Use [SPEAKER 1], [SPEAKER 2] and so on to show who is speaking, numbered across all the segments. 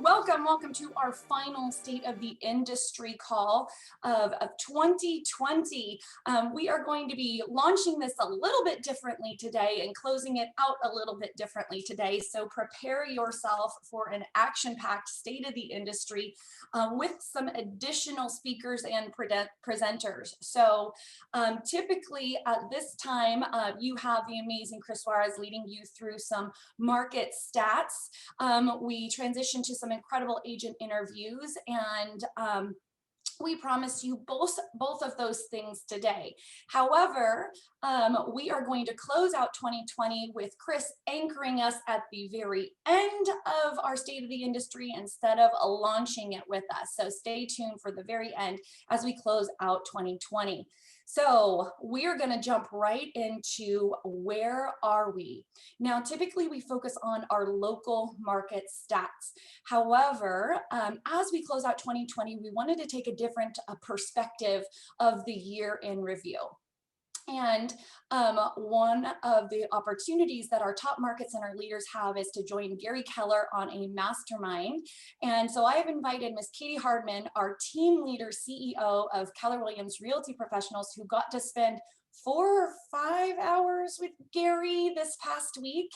[SPEAKER 1] Welcome to our final State of the Industry call of 2020. We are going to be launching this a little bit differently today and closing it out a little bit differently today. So prepare yourself for an action-packed State of the Industry with some additional speakers and presenters. So typically at this time, you have the amazing Chris Suarez leading you through some market stats. We transition to some incredible agent interviews, and we promised you both of those things today. However, we are going to close out 2020 with Chris anchoring us at the very end of our State of the Industry instead of launching it with us. So stay tuned for the very end as we close out 2020. So we are going to jump right into where are we? Now, typically we focus on our local market stats. However, as we close out 2020, we wanted to take a different perspective of the year in review. And one of the opportunities that our top market center leaders have is to join Gary Keller on a mastermind. And so I have invited Ms. Katie Hardman, our team leader, CEO of Keller Williams Realty Professionals, who got to spend 4 or 5 hours with Gary this past week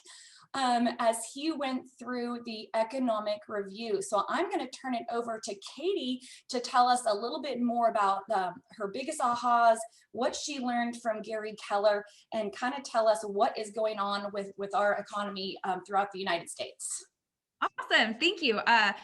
[SPEAKER 1] as he went through the economic review. So I'm going to turn it over to Katie to tell us a little bit more about her biggest ahas, what she learned from Gary Keller, and kind of tell us what is going on with our economy throughout the United States.
[SPEAKER 2] Awesome. Thank you.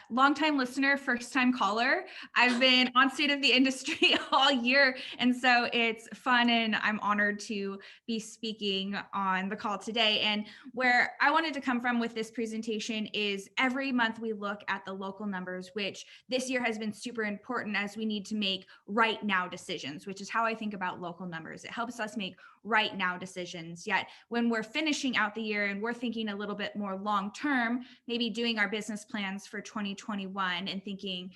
[SPEAKER 2] Longtime listener, first time caller. I've been on State of the Industry all year. And so it's fun and I'm honored to be speaking on the call today. And where I wanted to come from with this presentation is every month we look at the local numbers, which this year has been super important as we need to make right now decisions, which is how I think about local numbers. It helps us make right now decisions. Yet when we're finishing out the year and we're thinking a little bit more long term, maybe doing our business plans for 2021 and thinking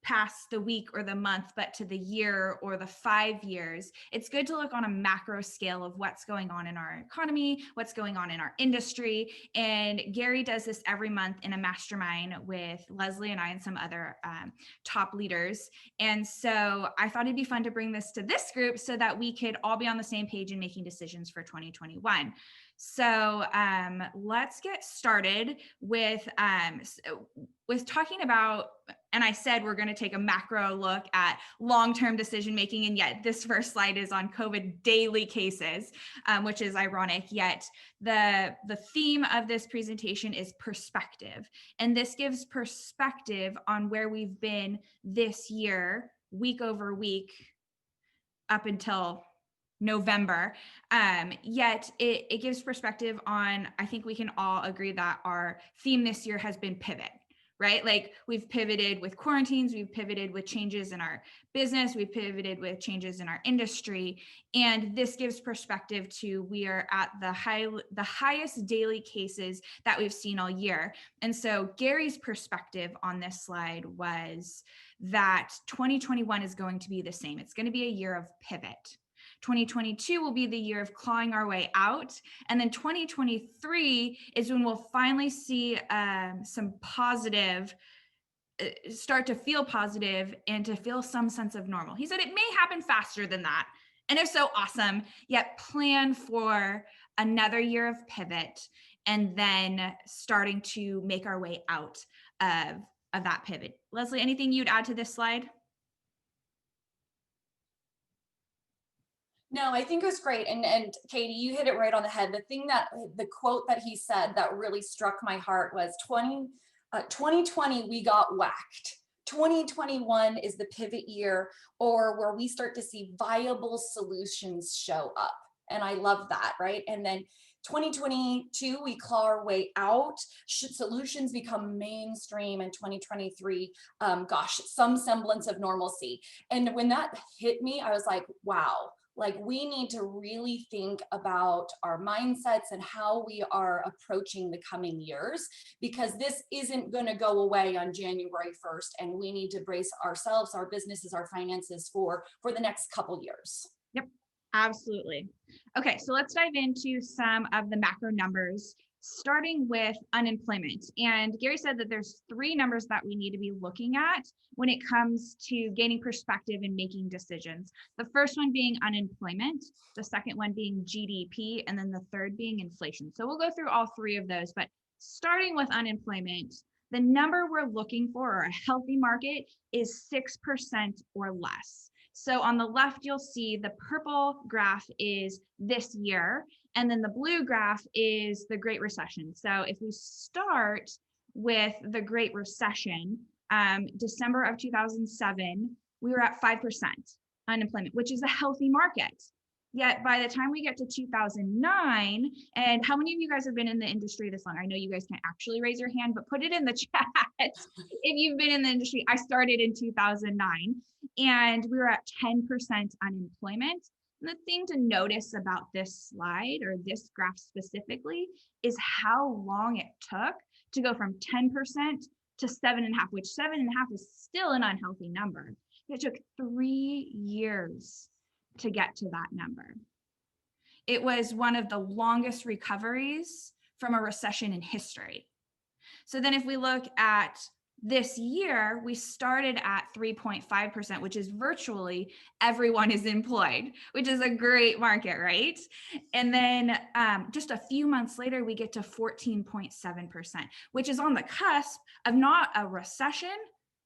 [SPEAKER 2] past the week or the month, but to the year or the 5 years, it's good to look on a macro scale of what's going on in our economy, what's going on in our industry. And Gary does this every month in a mastermind with Leslie and I and some other top leaders. And so I thought it'd be fun to bring this to this group so that we could all be on the same page in making decisions for 2021. So let's get started with talking about, and I said we're going to take a macro look at long-term decision-making, and yet this first slide is on COVID daily cases, which is ironic, yet the theme of this presentation is perspective. And this gives perspective on where we've been this year, week over week, up until November. Yet it gives perspective on, I think we can all agree that our theme this year has been pivot, right? Like we've pivoted with quarantines, we've pivoted with changes in our business, we've pivoted with changes in our industry. And this gives perspective to, we are at the highest daily cases that we've seen all year. And so Gary's perspective on this slide was that 2021 is going to be the same. It's going to be a year of pivot. 2022 will be the year of clawing our way out. And then 2023 is when we'll finally see some positive, start to feel positive and to feel some sense of normal. He said it may happen faster than that. And if so, awesome. Yet plan for another year of pivot and then starting to make our way out of that pivot. Leslie, anything you'd add to this slide?
[SPEAKER 1] No, I think it was great. And Katie, you hit it right on the head. The quote that he said that really struck my heart was 2020, we got whacked. 2021 is the pivot year, or where we start to see viable solutions show up. And I love that, right? And then 2022, we claw our way out. Should solutions become mainstream in 2023? Some semblance of normalcy. And when that hit me, I was like, wow. Like we need to really think about our mindsets and how we are approaching the coming years, because this isn't going to go away on January 1st. And we need to brace ourselves, our businesses, our finances for the next couple years.
[SPEAKER 2] Yep, absolutely. Okay, so let's dive into some of the macro numbers starting with unemployment. And Gary said that there's three numbers that we need to be looking at when it comes to gaining perspective and making decisions. The first one being unemployment, the second one being GDP, and then the third being inflation. So we'll go through all three of those, but starting with unemployment, the number we're looking for, or a healthy market, is 6% or less. So on the left, you'll see the purple graph is this year, and then the blue graph is the Great Recession. So if we start with the Great Recession, December of 2007, we were at 5% unemployment, which is a healthy market. Yet by the time we get to 2009, and how many of you guys have been in the industry this long? I know you guys can't actually raise your hand, but put it in the chat if you've been in the industry. I started in 2009 and we were at 10% unemployment. And the thing to notice about this slide, or this graph specifically, is how long it took to go from 10% to 7.5%, which 7.5% is still an unhealthy number. It took 3 years to get to that number. It was one of the longest recoveries from a recession in history. So then if we look at this year, we started at 3.5%, which is virtually everyone is employed, which is a great market, right? And then just a few months later, we get to 14.7%, which is on the cusp of not a recession,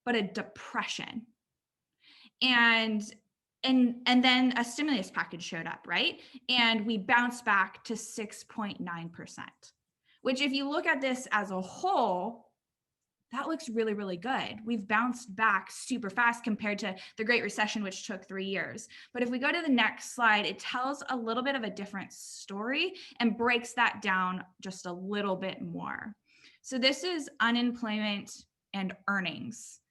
[SPEAKER 2] but a depression. And then a stimulus package showed up, right? And we bounced back to 6.9%, which if you look at this as a whole, that looks really, really good. We've bounced back super fast compared to the Great Recession, which took 3 years. But if we go to the next slide, it tells a little bit of a different story and breaks that down just a little bit more. So this is unemployment and earnings.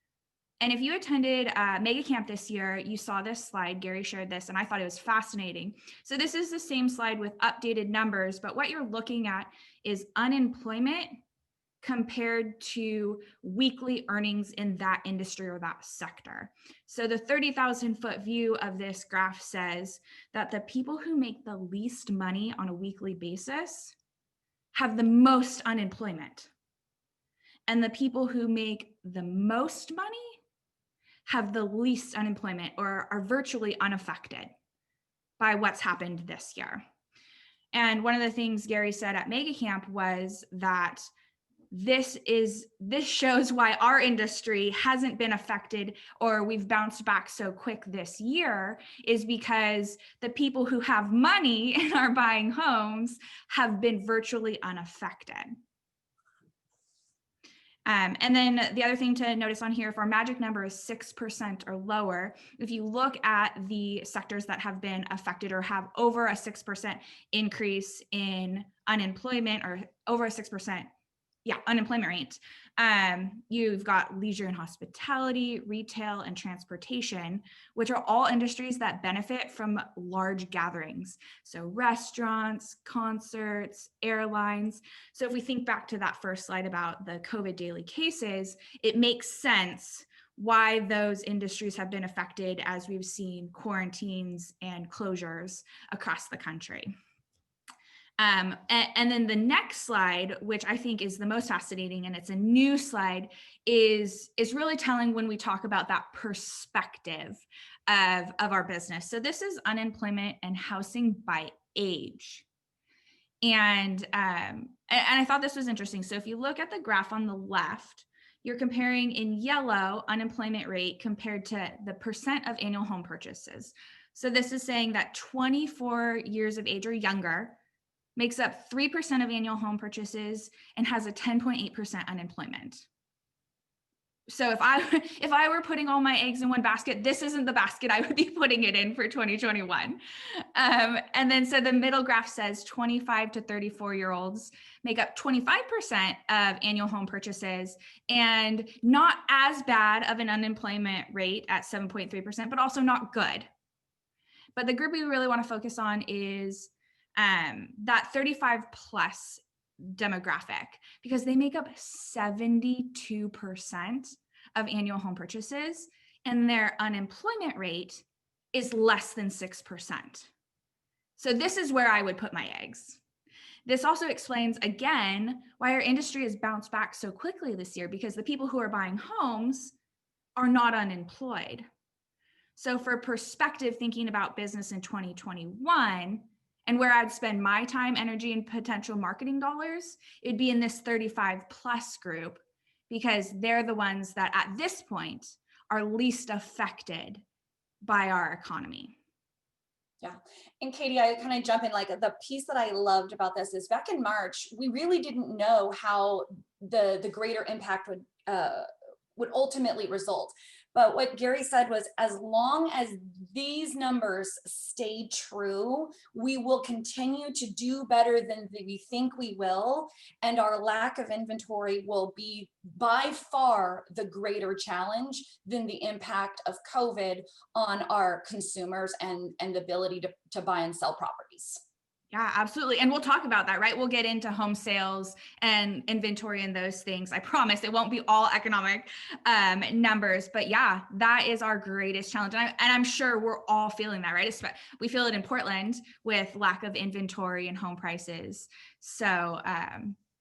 [SPEAKER 2] And if you attended Mega Camp this year, you saw this slide. Gary shared this, and I thought it was fascinating. So this is the same slide with updated numbers, but what you're looking at is unemployment compared to weekly earnings in that industry or that sector. So the 30,000-foot view of this graph says that the people who make the least money on a weekly basis have the most unemployment. And the people who make the most money have the least unemployment, or are virtually unaffected by what's happened this year. And one of the things Gary said at Mega Camp was that this shows why our industry hasn't been affected, or we've bounced back so quick this year, is because the people who have money and are buying homes have been virtually unaffected. And then the other thing to notice on here, if our magic number is 6% or lower, if you look at the sectors that have been affected or have over a 6% increase in unemployment, or over a 6%, unemployment rate, you've got leisure and hospitality, retail, and transportation, which are all industries that benefit from large gatherings. So restaurants, concerts, airlines. So if we think back to that first slide about the COVID daily cases, it makes sense why those industries have been affected as we've seen quarantines and closures across the country. And then the next slide, which I think is the most fascinating, and it's a new slide, is really telling when we talk about that perspective of our business. So this is unemployment and housing by age. And I thought this was interesting. So if you look at the graph on the left, you're comparing in yellow unemployment rate compared to the percent of annual home purchases. So this is saying that 24 years of age or younger makes up 3% of annual home purchases and has a 10.8% unemployment. So if I were putting all my eggs in one basket, this isn't the basket I would be putting it in for 2021. And then so the middle graph says 25 to 34-year-olds make up 25% of annual home purchases, and not as bad of an unemployment rate at 7.3%, but also not good. But the group we really want to focus on is that 35 plus demographic, because they make up 72% of annual home purchases, and their unemployment rate is less than 6%. So this is where I would put my eggs. This also explains, again, why our industry has bounced back so quickly this year, because the people who are buying homes are not unemployed. So for perspective, thinking about business in 2021 and where I'd spend my time, energy, and potential marketing dollars, it'd be in this 35 plus group, because they're the ones that at this point are least affected by our economy.
[SPEAKER 1] Yeah. And Katie, I kind of jump in, like the piece that I loved about this is back in March, we really didn't know how the greater impact would ultimately result. But what Gary said was, as long as these numbers stay true, we will continue to do better than we think we will. And our lack of inventory will be by far the greater challenge than the impact of COVID on our consumers and the ability to buy and sell properties.
[SPEAKER 2] Yeah, absolutely. And we'll talk about that, right? We'll get into home sales and inventory and those things. I promise it won't be all economic numbers, but yeah, that is our greatest challenge. And I'm sure we're all feeling that, right? We feel it in Portland with lack of inventory and home prices. So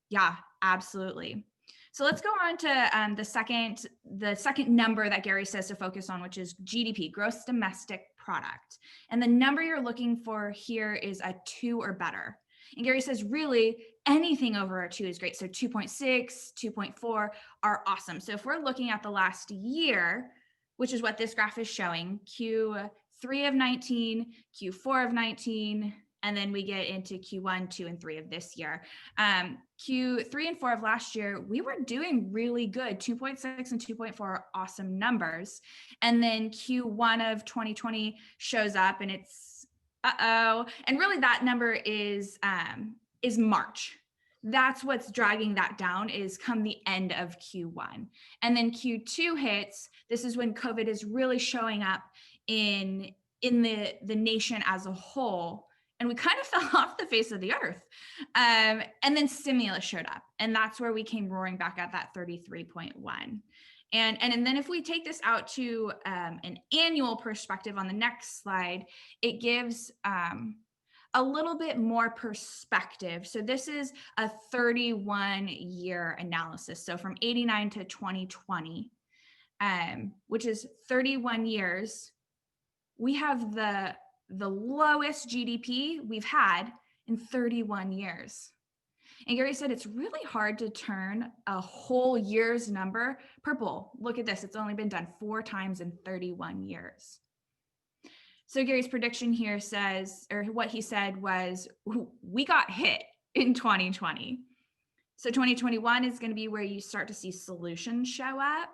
[SPEAKER 2] yeah, absolutely. So let's go on to the second number that Gary says to focus on, which is GDP, gross domestic product. And the number you're looking for here is a 2 or better. And Gary says, really, anything over a 2 is great. So 2.6, 2.4 are awesome. So if we're looking at the last year, which is what this graph is showing, Q3 of 19, Q4 of 19, and then we get into Q1, 2, and 3 of this year. Q3 and 4 of last year, we were doing really good. 2.6 and 2.4 are awesome numbers. And then Q1 of 2020 shows up and it's, and really that number is March. That's what's dragging that down, is come the end of Q1. And then Q2 hits. This is when COVID is really showing up in the nation as a whole. And we kind of fell off the face of the earth. And then stimulus showed up. And that's where we came roaring back at that 33.1. And then if we take this out to an annual perspective on the next slide, it gives a little bit more perspective. So this is a 31-year analysis. So from 89 to 2020, which is 31 years, we have the lowest GDP we've had in 31 years. And Gary said it's really hard to turn a whole year's number purple. Look at this, it's only been done 4 times in 31 years. So Gary's prediction here says, or what he said was, we got hit in 2020. So 2021 is going to be where you start to see solutions show up.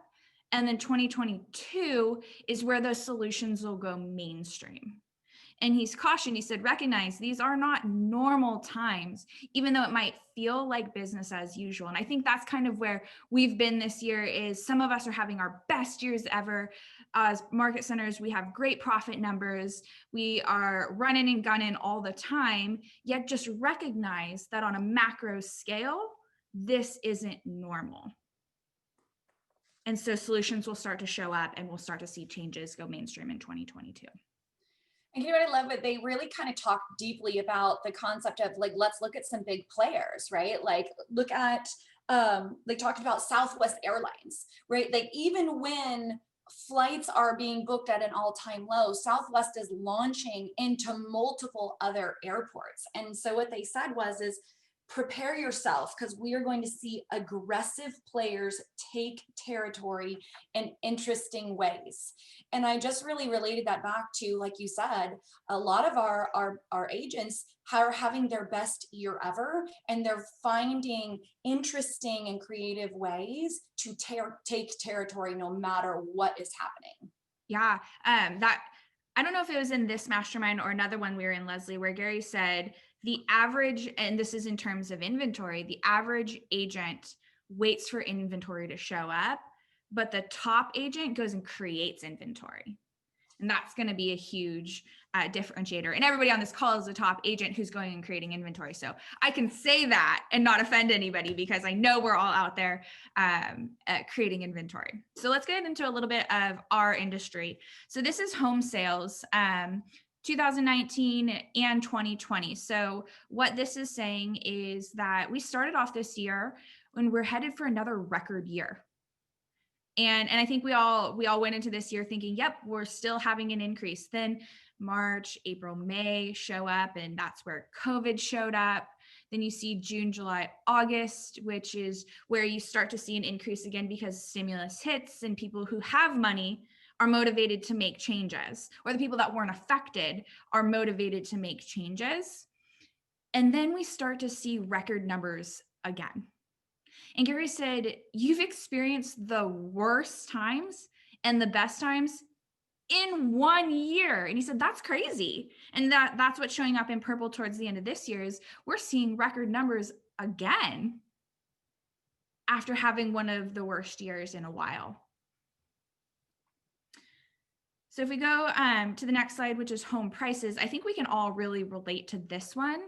[SPEAKER 2] And then 2022 is where those solutions will go mainstream. And he's cautioned, he said, recognize these are not normal times, even though it might feel like business as usual. And I think that's kind of where we've been this year, is some of us are having our best years ever. As market centers, we have great profit numbers. We are running and gunning all the time, yet just recognize that on a macro scale, this isn't normal. And so solutions will start to show up and we'll start to see changes go mainstream in 2022.
[SPEAKER 1] And you know what I love? But they really kind of talk deeply about the concept of, like, let's look at some big players, right? Like, look at, they talked about Southwest Airlines, right? Like, even when flights are being booked at an all-time low, Southwest is launching into multiple other airports. And so what they said is prepare yourself, because we are going to see aggressive players take territory in interesting ways. And I just really related that back to, like you said, a lot of our agents are having their best year ever, and they're finding interesting and creative ways to take territory no matter what is happening.
[SPEAKER 2] Yeah, that, I don't know if it was in this mastermind or another one we were in, Leslie, where Gary said the average, and this is in terms of inventory, the average agent waits for inventory to show up, but the top agent goes and creates inventory. And that's going to be a huge differentiator. And everybody on this call is a top agent who's going and creating inventory. So I can say that and not offend anybody, because I know we're all out there creating inventory. So let's get into a little bit of our industry. So this is home sales. 2019 and 2020. So what this is saying is that we started off this year when we're headed for another record year. And I think we all went into this year thinking, yep, we're still having an increase. Then March, April, May show up, and that's where COVID showed up. Then you see June, July, August, which is where you start to see an increase again because stimulus hits and people who have money are motivated to make changes, or the people that weren't affected are motivated to make changes. And then we start to see record numbers again. And Gary said, you've experienced the worst times and the best times in 1 year. And he said, that's crazy. And that's what's showing up in purple towards the end of this year is we're seeing record numbers again after having one of the worst years in a while. So if we go to the next slide, which is home prices, I think we can all really relate to this one.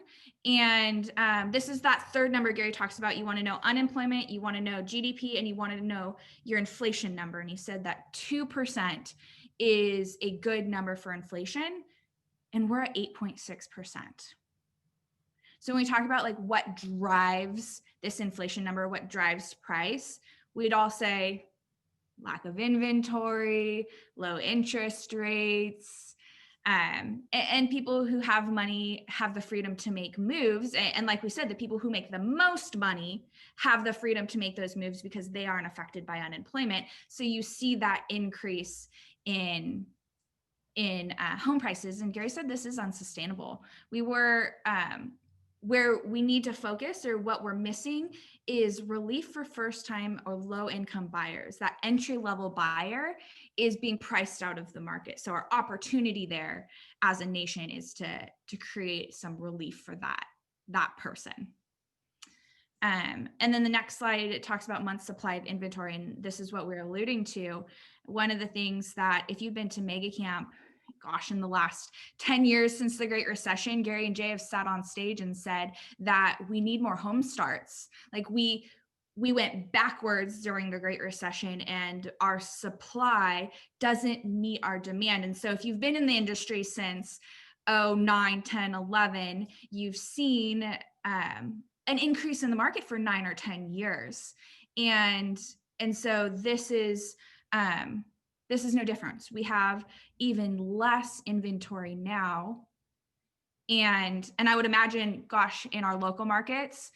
[SPEAKER 2] And this is that third number Gary talks about. You want to know unemployment, you want to know GDP, and you want to know your inflation number. And he said that 2% is a good number for inflation, and we're at 8.6%. So when we talk about like what drives this inflation number, what drives price, we'd all say lack of inventory, low interest rates, and people who have money have the freedom to make moves. And like we said, the people who make the most money have the freedom to make those moves because they aren't affected by unemployment. So you see that increase in home prices. And Gary said this is unsustainable. We were where we need to focus, or what we're missing, is relief for first-time or low-income buyers. That entry-level buyer is being priced out of the market. So our opportunity there as a nation is to create some relief for that person. And then the next slide, it talks about months supply of inventory. And this is what we're alluding to. One of the things that if you've been to Mega Camp, gosh, in the last 10 years since the Great Recession, Gary and Jay have sat on stage and said that we need more home starts. Like we went backwards during the Great Recession and our supply doesn't meet our demand. And so if you've been in the industry since 09, 10, 11, you've seen an increase in the market for 9 or 10 years. And so this is no difference. We have even less inventory now. And I would imagine, gosh, in our local markets,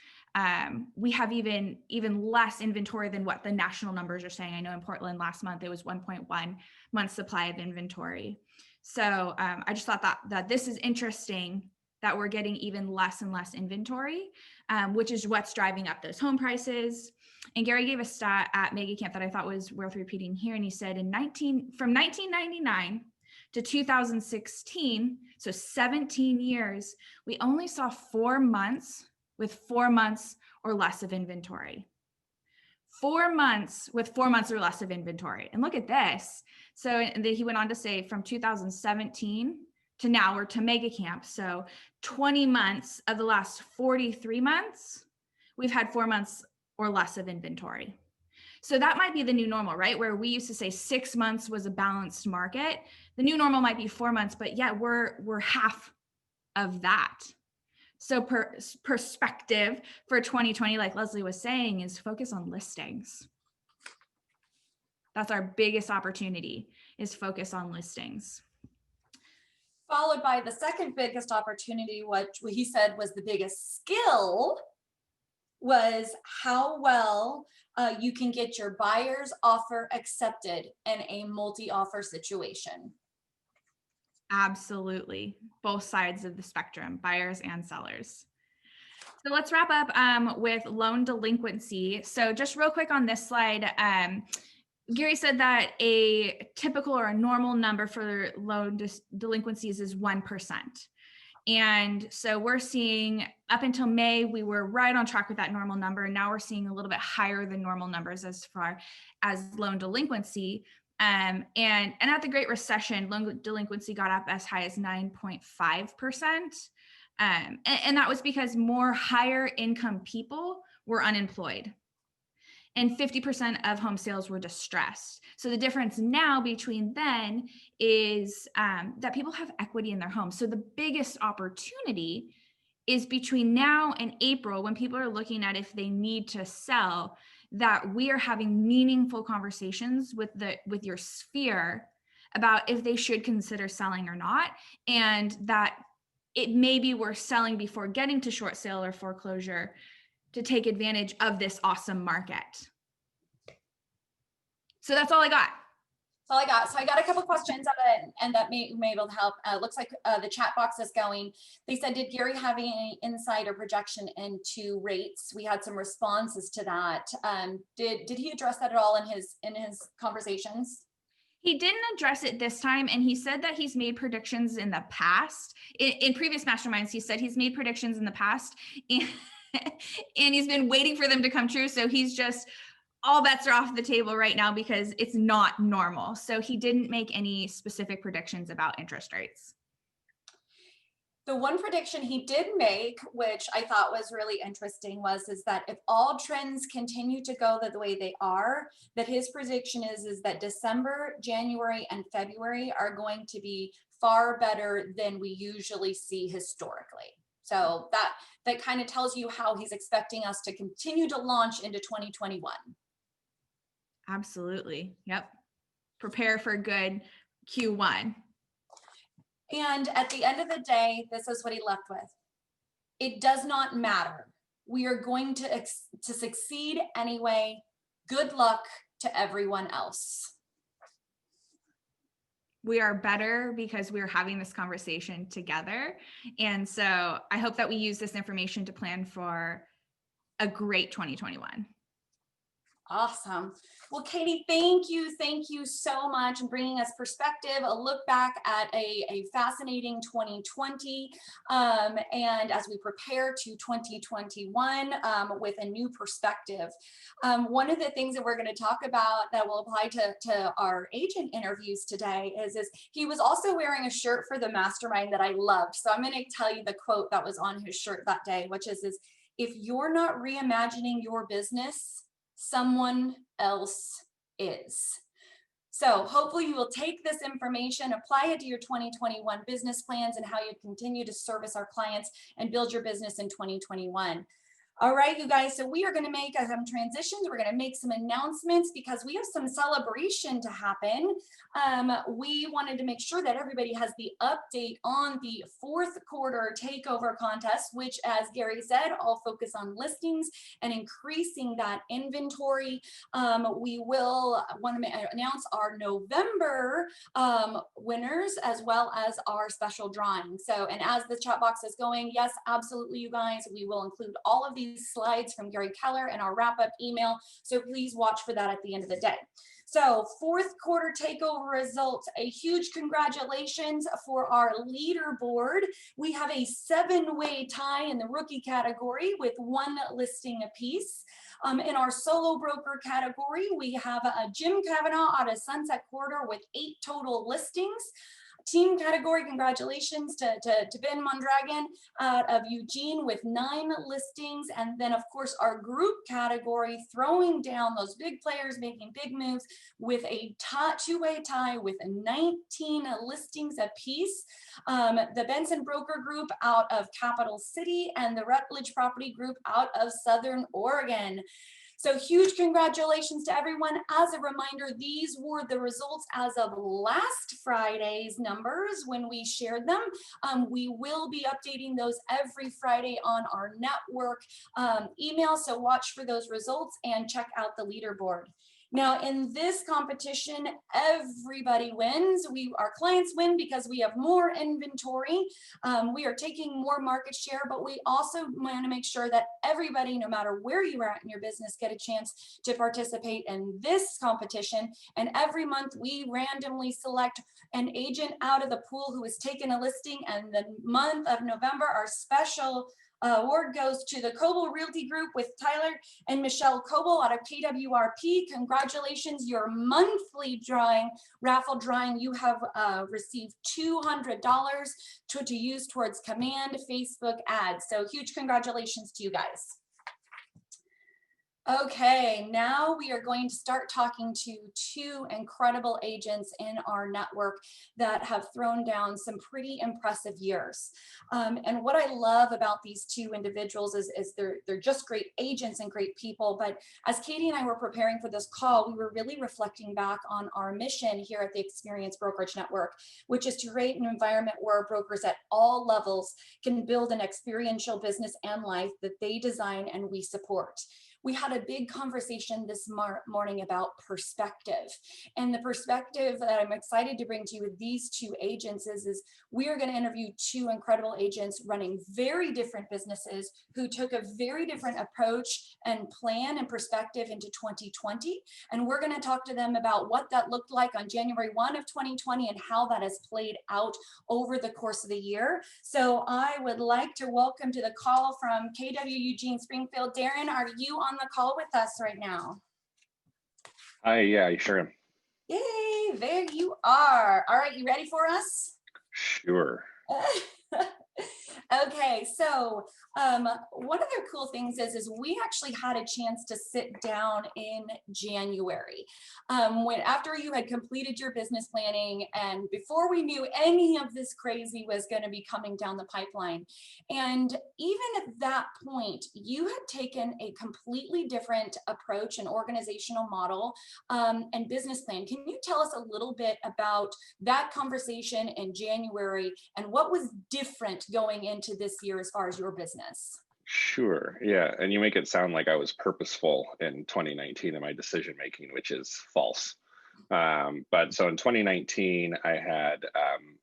[SPEAKER 2] we have even less inventory than what the national numbers are saying. I know in Portland last month, it was 1.1 months supply of inventory. So I just thought that this is interesting that we're getting even less and less inventory, which is what's driving up those home prices. And Gary gave a stat at Mega Camp that I thought was worth repeating here. And he said from 1999 to 2016, so 17 years, we only saw 4 months with 4 months or less of inventory. 4 months with 4 months or less of inventory. And look at this. So he went on to say from 2017 to now, or to Mega Camp. So 20 months of the last 43 months, we've had 4 months or less of inventory. So that might be the new normal, right? Where we used to say 6 months was a balanced market. The new normal might be 4 months, but yeah, we're half of that. So perspective for 2020, like Leslie was saying, is focus on listings. That's our biggest opportunity, is focus on listings.
[SPEAKER 1] Followed by the second biggest opportunity, what he said was the biggest skill, was how well you can get your buyer's offer accepted in a multi-offer situation.
[SPEAKER 2] Absolutely. Both sides of the spectrum, buyers and sellers. So let's wrap up with loan delinquency. So just real quick on this slide, Gary said that a typical or a normal number for loan delinquencies is 1%. And so we're seeing up until May, we were right on track with that normal number. And now we're seeing a little bit higher than normal numbers as far as loan delinquency. And at the Great Recession, loan delinquency got up as high as 9.5%. And that was because more higher income people were unemployed. and 50% of home sales were distressed. So the difference now between then is that people have equity in their homes. So the biggest opportunity is between now and April, when people are looking at if they need to sell, that we are having meaningful conversations with your sphere about if they should consider selling or not, and that it may be worth selling before getting to short sale or foreclosure to take advantage of this awesome market. So that's all I got.
[SPEAKER 1] That's all I got. So I got a couple questions and that may be able to help. Looks like the chat box is going. They said, did Gary have any insight or projection into rates? We had some responses to that. Did he address that at all in his conversations?
[SPEAKER 2] He didn't address it this time, and he said that he's made predictions in the past. In previous masterminds, he said he's made predictions in the past, and, and he's been waiting for them to come true. So he's just, all bets are off the table right now because it's not normal. So he didn't make any specific predictions about interest rates.
[SPEAKER 1] The one prediction he did make, which I thought was really interesting, is that if all trends continue to go the way they are, that his prediction is that December, January, and February are going to be far better than we usually see historically. So that kind of tells you how he's expecting us to continue to launch into 2021.
[SPEAKER 2] Absolutely. Yep. Prepare for a good Q1.
[SPEAKER 1] And at the end of the day, this is what he left with. It does not matter. We are going to succeed anyway. Good luck to everyone else.
[SPEAKER 2] We are better because we're having this conversation together. And so I hope that we use this information to plan for a great 2021.
[SPEAKER 1] Awesome. Well, Katie, thank you so much for bringing us perspective, a look back at a fascinating 2020, and as we prepare to 2021 with a new perspective. One of the things that we're going to talk about that will apply to our agent interviews today is he was also wearing a shirt for the mastermind that I loved. So I'm going to tell you the quote that was on his shirt that day, which is if you're not reimagining your business, someone else is. So hopefully you will take this information, apply it to your 2021 business plans and how you continue to service our clients and build your business in 2021. All right, you guys, so we are going to make some transitions. We're going to make some announcements because we have some celebration to happen. We wanted to make sure that everybody has the update on the fourth quarter takeover contest, which, as Gary said, all focus on listings and increasing that inventory. We will want to announce our November winners as well as our special drawing. So, and as the chat box is going, yes, absolutely, you guys, we will include all of these slides from Gary Keller in our wrap-up email. So please watch for that at the end of the day. So fourth quarter takeover results, a huge congratulations for our leaderboard. We have a 7-way tie in the rookie category with 1 listing apiece. In our solo broker category, we have Jim Kavanaugh out of Sunset Corridor with 8 total listings. Team category, congratulations to Ben Mondragon out of Eugene with 9 listings. And then, of course, our group category, throwing down those big players, making big moves with a 2-way tie with 19 listings apiece. The Benson Broker Group out of Capital City and the Rutledge Property Group out of Southern Oregon. So huge congratulations to everyone. As a reminder, these were the results as of last Friday's numbers when we shared them. We will be updating those every Friday on our network email. So watch for those results and check out the leaderboard. Now, in this competition, everybody wins. Our clients win because we have more inventory. We are taking more market share, but we also want to make sure that everybody, no matter where you are at in your business, get a chance to participate in this competition. And every month we randomly select an agent out of the pool who has taken a listing. And the month of November, our special award goes to the Coble Realty Group with Tyler and Michelle Coble out of KWRP. Congratulations, your monthly raffle drawing, you have received $200 to use towards Command Facebook ads. So huge congratulations to you guys. Okay, now we are going to start talking to two incredible agents in our network that have thrown down some pretty impressive years. And what I love about these two individuals is they're just great agents and great people. But as Katie and I were preparing for this call, we were really reflecting back on our mission here at the Experience Brokerage Network, which is to create an environment where brokers at all levels can build an experiential business and life that they design and we support. We had a big conversation this morning about perspective. And the perspective that I'm excited to bring to you with these two agents is we are going to interview two incredible agents running very different businesses who took a very different approach and plan and perspective into 2020. And we're going to talk to them about what that looked like on January 1 of 2020 and how that has played out over the course of the year. So I would like to welcome to the call from KW Eugene Springfield. Darren, are you on the call with us right now?
[SPEAKER 3] Yeah, you sure am.
[SPEAKER 1] Yay, there you are. All right, you ready for us?
[SPEAKER 3] Sure.
[SPEAKER 1] Okay, so one of the cool things is we actually had a chance to sit down in January when after you had completed your business planning and before we knew any of this crazy was going to be coming down the pipeline. And even at that point, you had taken a completely different approach and organizational model and business plan. Can you tell us a little bit about that conversation in January and what was different going into this year as far as your business?
[SPEAKER 3] Sure. Yeah. And you make it sound like I was purposeful in 2019 in my decision making, which is false. But so in 2019, I had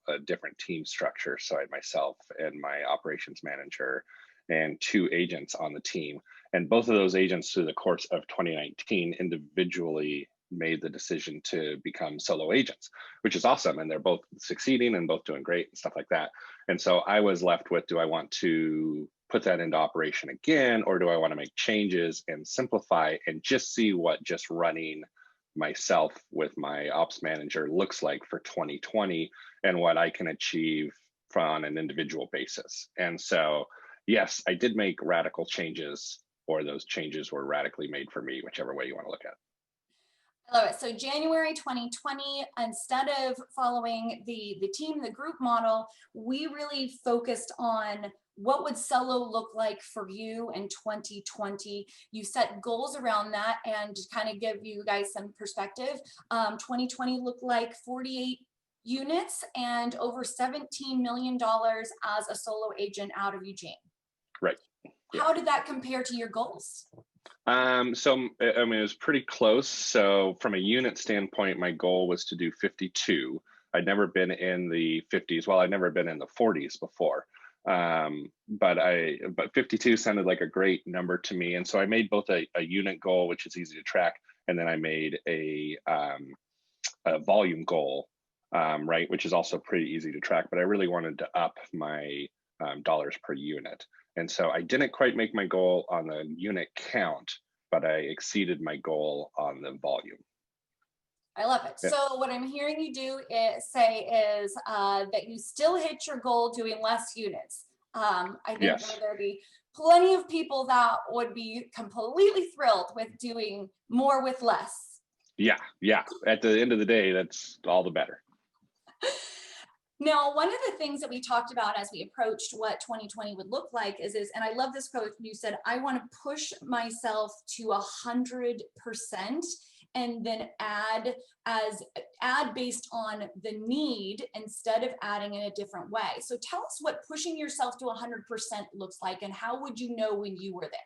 [SPEAKER 3] a different team structure. So I had myself and my operations manager and two agents on the team. And both of those agents through the course of 2019 individually made the decision to become solo agents, which is awesome. And they're both succeeding and both doing great and stuff like that. And so I was left with, do I want to put that into operation again, or do I want to make changes and simplify and just see what just running myself with my ops manager looks like for 2020 and what I can achieve on an individual basis. And so, yes, I did make radical changes, or those changes were radically made for me, whichever way you want to look at it.
[SPEAKER 1] I love it. So January 2020, instead of following the team, the group model, we really focused on what would solo look like for you in 2020. You set goals around that, and to kind of give you guys some perspective, 2020 looked like 48 units and over $17 million as a solo agent out of Eugene.
[SPEAKER 3] Right. Yeah.
[SPEAKER 1] How did that compare to your goals?
[SPEAKER 3] So I mean, it was pretty close. So from a unit standpoint, my goal was to do 52. I'd never been in the 50s. Well, I'd never been in the 40s before. But 52 sounded like a great number to me. And so I made both a unit goal, which is easy to track, and then I made a volume goal, right, which is also pretty easy to track. But I really wanted to up my dollars per unit. And so I didn't quite make my goal on the unit count, but I exceeded my goal on the volume.
[SPEAKER 1] I love it.
[SPEAKER 3] Yeah.
[SPEAKER 1] So what I'm hearing you say is that you still hit your goal doing less units. I think
[SPEAKER 3] Yes.
[SPEAKER 1] there'd be plenty of people that would be completely thrilled with doing more with less.
[SPEAKER 3] Yeah. At the end of the day, that's all the better.
[SPEAKER 1] Now, one of the things that we talked about as we approached what 2020 would look like is, and I love this quote, you said, I want to push myself to 100% and then add based on the need instead of adding in a different way. So tell us what pushing yourself to 100% looks like, and how would you know when you were there?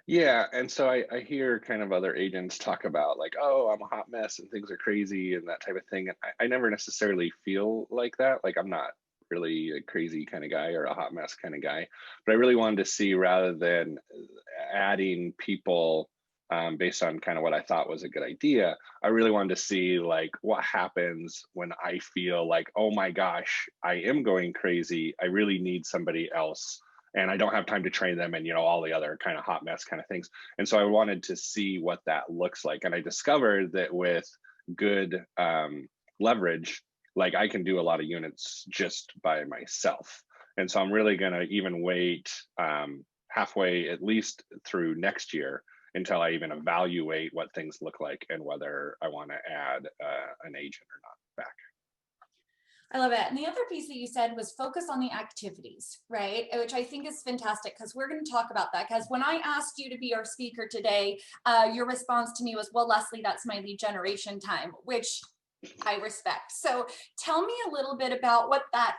[SPEAKER 3] Yeah, and so I hear kind of other agents talk about like, oh, I'm a hot mess and things are crazy and that type of thing. And I never necessarily feel like that. Like I'm not really a crazy kind of guy or a hot mess kind of guy. But I really wanted to see, rather than adding people based on kind of what I thought was a good idea, I really wanted to see like what happens when I feel like, oh my gosh, I am going crazy. I really need somebody else, and I don't have time to train them, and all the other kind of hot mess kind of things. And so I wanted to see what that looks like. And I discovered that with good leverage, like I can do a lot of units just by myself. And so I'm really going to even wait halfway at least through next year until I even evaluate what things look like and whether I want to add an agent or not back.
[SPEAKER 1] I love it. And the other piece that you said was focus on the activities, right? Which I think is fantastic, because we're going to talk about that. Because when I asked you to be our speaker today, your response to me was, well, Leslie, that's my lead generation time, which I respect. So tell me a little bit about what that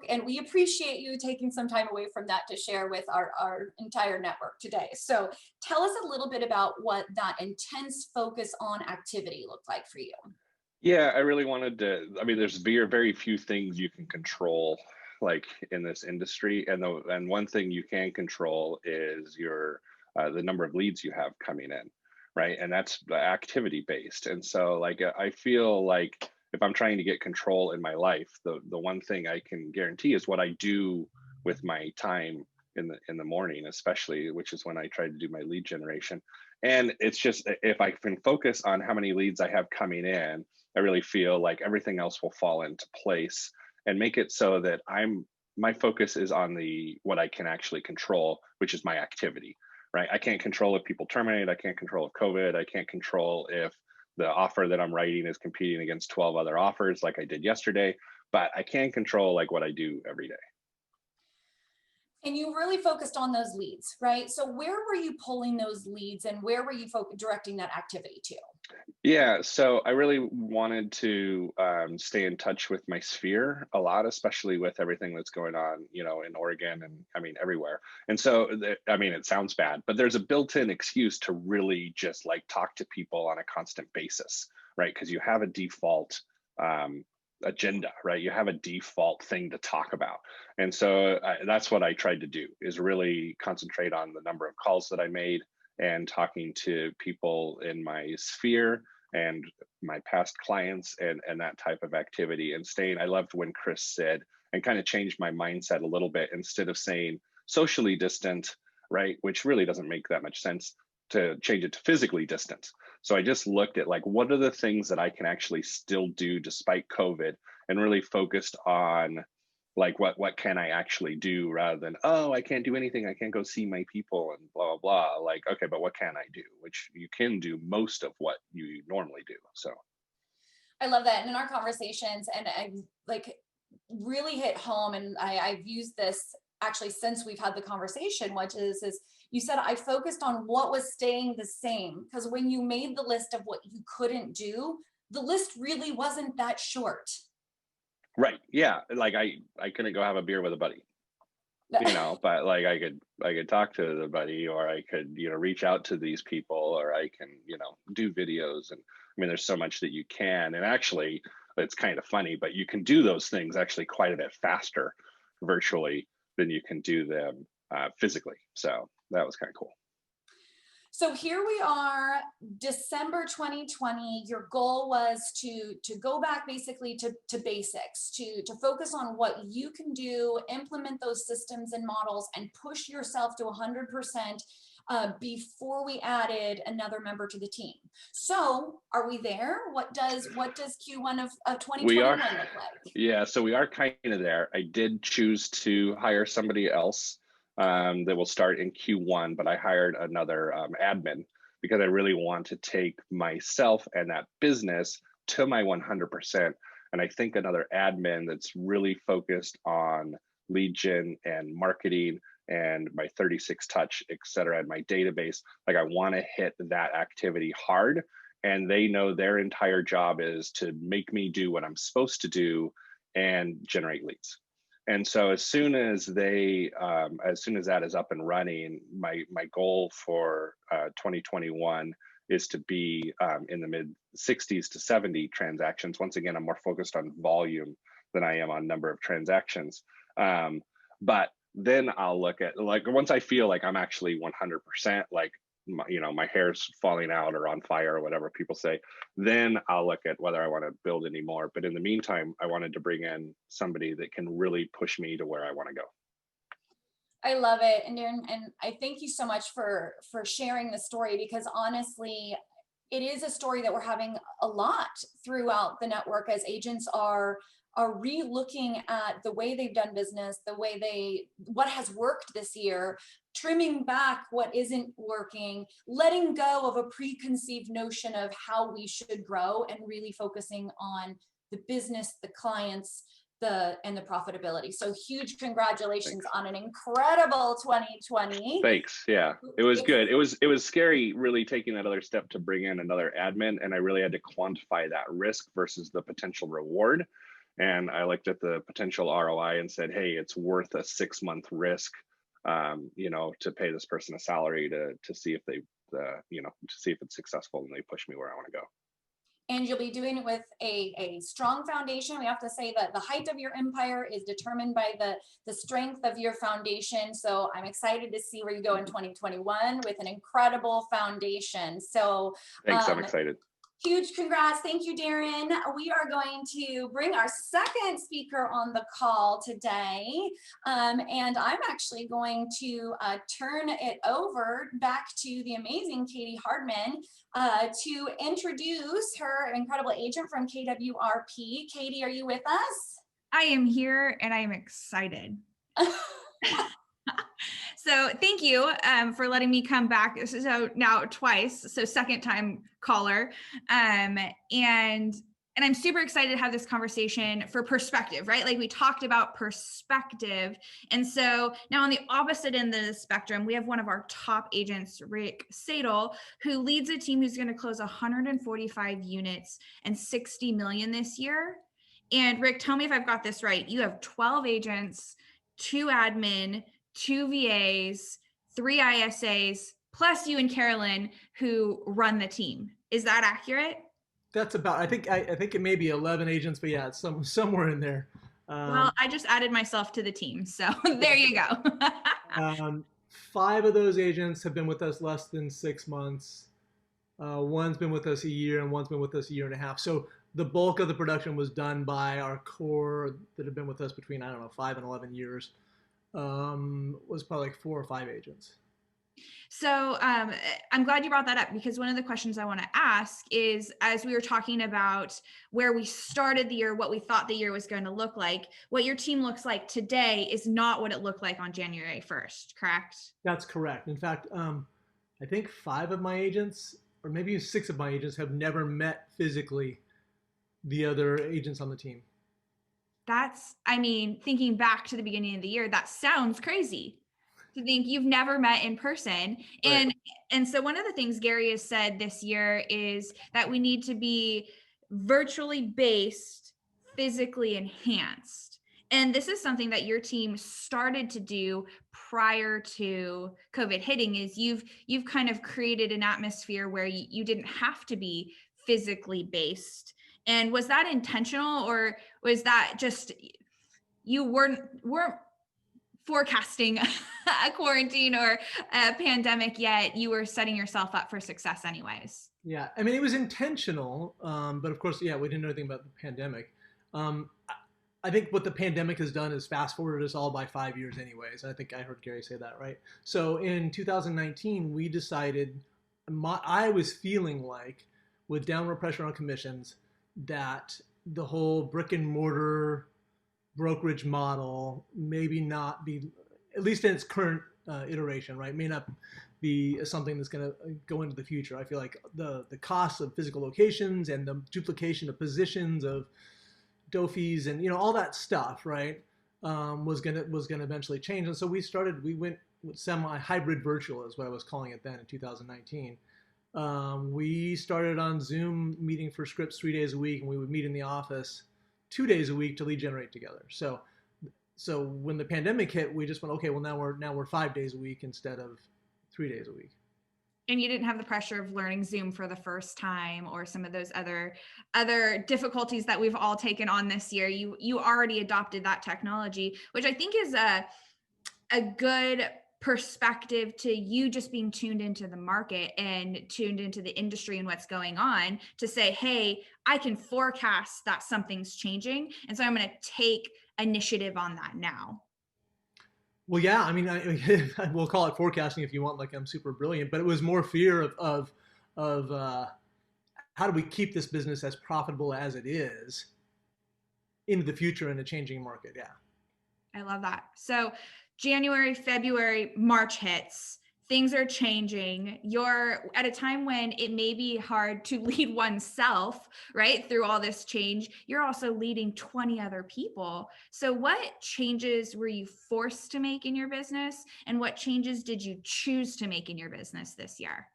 [SPEAKER 1] and we appreciate you taking some time away from that to share with our entire network today. So tell us a little bit about what that intense focus on activity looked like for you.
[SPEAKER 3] Yeah, I really wanted to, I mean, there's very few things you can control like in this industry. And one thing you can control is the number of leads you have coming in, right? And that's activity based. And so like, I feel like if I'm trying to get control in my life, the one thing I can guarantee is what I do with my time in the morning, especially, which is when I try to do my lead generation. And it's just, if I can focus on how many leads I have coming in, I really feel like everything else will fall into place and make it so that my focus is on what I can actually control, which is my activity, right? I can't control if people terminate. I can't control if COVID. I can't control if the offer that I'm writing is competing against 12 other offers like I did yesterday, but I can control like what I do every day.
[SPEAKER 1] And you really focused on those leads, right? So where were you pulling those leads and where were you directing that activity to?
[SPEAKER 3] Yeah, so I really wanted to stay in touch with my sphere a lot, especially with everything that's going on, in Oregon and I mean, everywhere. And so, I mean, it sounds bad, but there's a built-in excuse to really just like talk to people on a constant basis, right? Because you have a default agenda, right? You have a default thing to talk about. And so that's what I tried to do, is really concentrate on the number of calls that I made and talking to people in my sphere and my past clients and that type of activity and staying. I loved when Chris said, and kind of changed my mindset a little bit, instead of saying socially distant, right? Which really doesn't make that much sense, to change it to physically distant. So I just looked at like, what are the things that I can actually still do despite COVID, and really focused on like, what can I actually do, rather than, oh, I can't do anything, I can't go see my people and blah, blah, blah. Like, okay, but what can I do? Which you can do most of what you normally do. So
[SPEAKER 1] I love that. And in our conversations, and I like really hit home, and I've used this actually since we've had the conversation, which is you said, I focused on what was staying the same, because when you made the list of what you couldn't do, the list really wasn't that short.
[SPEAKER 3] right, yeah, like I couldn't go have a beer with a buddy, but like I could talk to the buddy, or I could reach out to these people, or I can do videos. And I mean, there's so much that you can, and actually it's kind of funny, but you can do those things actually quite a bit faster virtually than you can do them physically. So that was kind of cool.
[SPEAKER 1] So here we are, December 2020. Your goal was to go back basically to basics, to focus on what you can do, implement those systems and models, and push yourself to 100% before we added another member to the team. So are we there? What does Q1 of 2021 look like?
[SPEAKER 3] Yeah, so we are kind of there. I did choose to hire somebody else that will start in Q1, but I hired another admin, because I really want to take myself and that business to my 100%. And I think another admin that's really focused on lead gen and marketing and my 36 touch, et cetera, and my database, like I want to hit that activity hard. And they know their entire job is to make me do what I'm supposed to do and generate leads. And so as soon as that is up and running, my goal for 2021 is to be in the mid 60s to 70 transactions. Once again, I'm more focused on volume than I am on number of transactions. But then I'll look at, like, once I feel like I'm actually 100%, like my hair's falling out or on fire or whatever people say, then I'll look at whether I want to build any more. But in the meantime, I wanted to bring in somebody that can really push me to where I want to go.
[SPEAKER 1] I love it. And Darren, and I thank you so much for sharing the story, because honestly, it is a story that we're having a lot throughout the network as agents are re-looking at the way they've done business, what has worked this year, trimming back what isn't working, letting go of a preconceived notion of how we should grow, and really focusing on the business, the clients, and the profitability. So huge congratulations on an incredible 2020.
[SPEAKER 3] Thanks. Yeah, it was good. It was scary really taking that other step to bring in another admin, and I really had to quantify that risk versus the potential reward. And I looked at the potential ROI and said, hey, it's worth a 6-month risk, to pay this person a salary to see if they, to see if it's successful and they push me where I want to go.
[SPEAKER 1] And you'll be doing it with a strong foundation. We have to say that the height of your empire is determined by the strength of your foundation. So I'm excited to see where you go in 2021 with an incredible foundation. So
[SPEAKER 3] thanks, I'm excited.
[SPEAKER 1] Huge congrats. Thank you, Darren. We are going to bring our second speaker on the call today. And I'm actually going to turn it over back to the amazing Katie Hardman to introduce her incredible agent from KWRP. Katie, are you with us?
[SPEAKER 2] I am here and I am excited. So thank you for letting me come back. This is now twice, so second time caller. And I'm super excited to have this conversation for perspective, right? Like we talked about perspective. And so now on the opposite end of the spectrum, we have one of our top agents, Rick Sadel, who leads a team who's going to close 145 units and 60 million this year. And Rick, tell me if I've got this right. You have 12 agents, 2 admin, 2 VAs, 3 ISAs, plus you and Carolyn who run the team. Is that accurate?
[SPEAKER 4] That's about, I think it may be 11 agents, but yeah, it's somewhere in there.
[SPEAKER 2] Well, I just added myself to the team, so there you go.
[SPEAKER 4] 5 of those agents have been with us less than 6 months. One's been with us a year and one's been with us a year and a half. So the bulk of the production was done by our core that have been with us between, 5 and 11 years. Was probably like 4 or 5 agents.
[SPEAKER 2] So I'm glad you brought that up, because one of the questions I want to ask is, as we were talking about where we started the year, what we thought the year was going to look like, what your team looks like today is not what it looked like on January 1st, correct? That's correct.
[SPEAKER 4] In fact, I think 5 of my agents, or maybe 6 of my agents, have never met physically the other agents on the team.
[SPEAKER 2] Thinking back to the beginning of the year, that sounds crazy to think you've never met in person.
[SPEAKER 4] Right.
[SPEAKER 2] And so one of the things Gary has said this year is that we need to be virtually based, physically enhanced. And this is something that your team started to do prior to COVID hitting, is you've kind of created an atmosphere where you didn't have to be physically based. And was that intentional, or was that just you weren't forecasting a quarantine or a pandemic yet? You were setting yourself up for success anyways.
[SPEAKER 4] Yeah, it was intentional, but of course, yeah, we didn't know anything about the pandemic. I think what the pandemic has done is fast forwarded us all by 5 years anyways. I think I heard Gary say that, right? So in 2019, we decided, I was feeling like, with downward pressure on commissions, that the whole brick and mortar brokerage model maybe not be, at least in its current iteration, right, may not be something that's going to go into the future. I feel like the cost of physical locations and the duplication of positions of DOFIs and all that stuff, right, was gonna eventually change. And so we went with semi-hybrid virtual is what I was calling it then in 2019. We started on Zoom meeting for scripts 3 days a week, and we would meet in the office 2 days a week to lead generate together. So when the pandemic hit, we just went, okay, well now we're 5 days a week instead of 3 days a week.
[SPEAKER 2] And you didn't have the pressure of learning Zoom for the first time, or some of those other difficulties that we've all taken on this year. You already adopted that technology, which I think is a good perspective to you, just being tuned into the market and tuned into the industry and what's going on, to say, hey, I can forecast that something's changing, and so I'm going to take initiative on that now.
[SPEAKER 4] Well, yeah, we'll call it forecasting if you want, like I'm super brilliant, but it was more fear of how do we keep this business as profitable as it is into the future in a changing market? Yeah.
[SPEAKER 2] I love that. So January, February, March hits. Things are changing. You're at a time when it may be hard to lead oneself, right? Through all this change. You're also leading 20 other people. So, what changes were you forced to make in your business? And what changes did you choose to make in your business this year?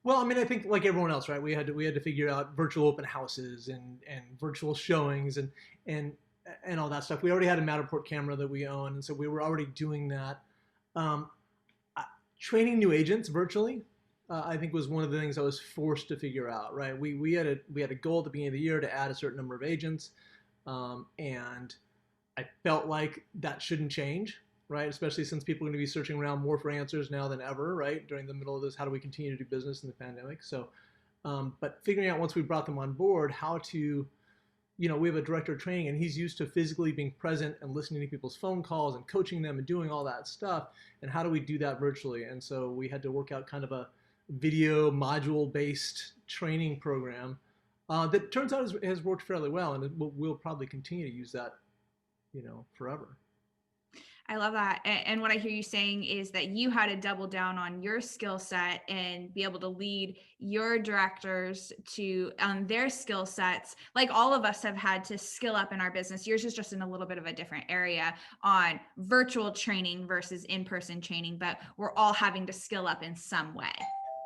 [SPEAKER 4] Well, I mean, I think like everyone else, right? We had to figure out virtual open houses and virtual showings and and all that stuff. We already had a Matterport camera that we own, and so we were already doing that. Um, Training new agents virtually, I think was one of the things I was forced to figure out. Right? We had a goal at the beginning of the year to add a certain number of agents, and I felt like that shouldn't change, right? Especially since people are going to be searching around more for answers now than ever, right? During the middle of this, how do we continue to do business in the pandemic? So, but figuring out once we brought them on board, how to, we have a director of training and he's used to physically being present and listening to people's phone calls and coaching them and doing all that stuff. And how do we do that virtually? And so we had to work out kind of a video module based training program that turns out has worked fairly well. And we'll probably continue to use that, forever.
[SPEAKER 2] I love that. And what I hear you saying is that you had to double down on your skill set and be able to lead your directors to their skill sets. Like all of us have had to skill up in our business. Yours is just in a little bit of a different area on virtual training versus in-person training, but we're all having to skill up in some way.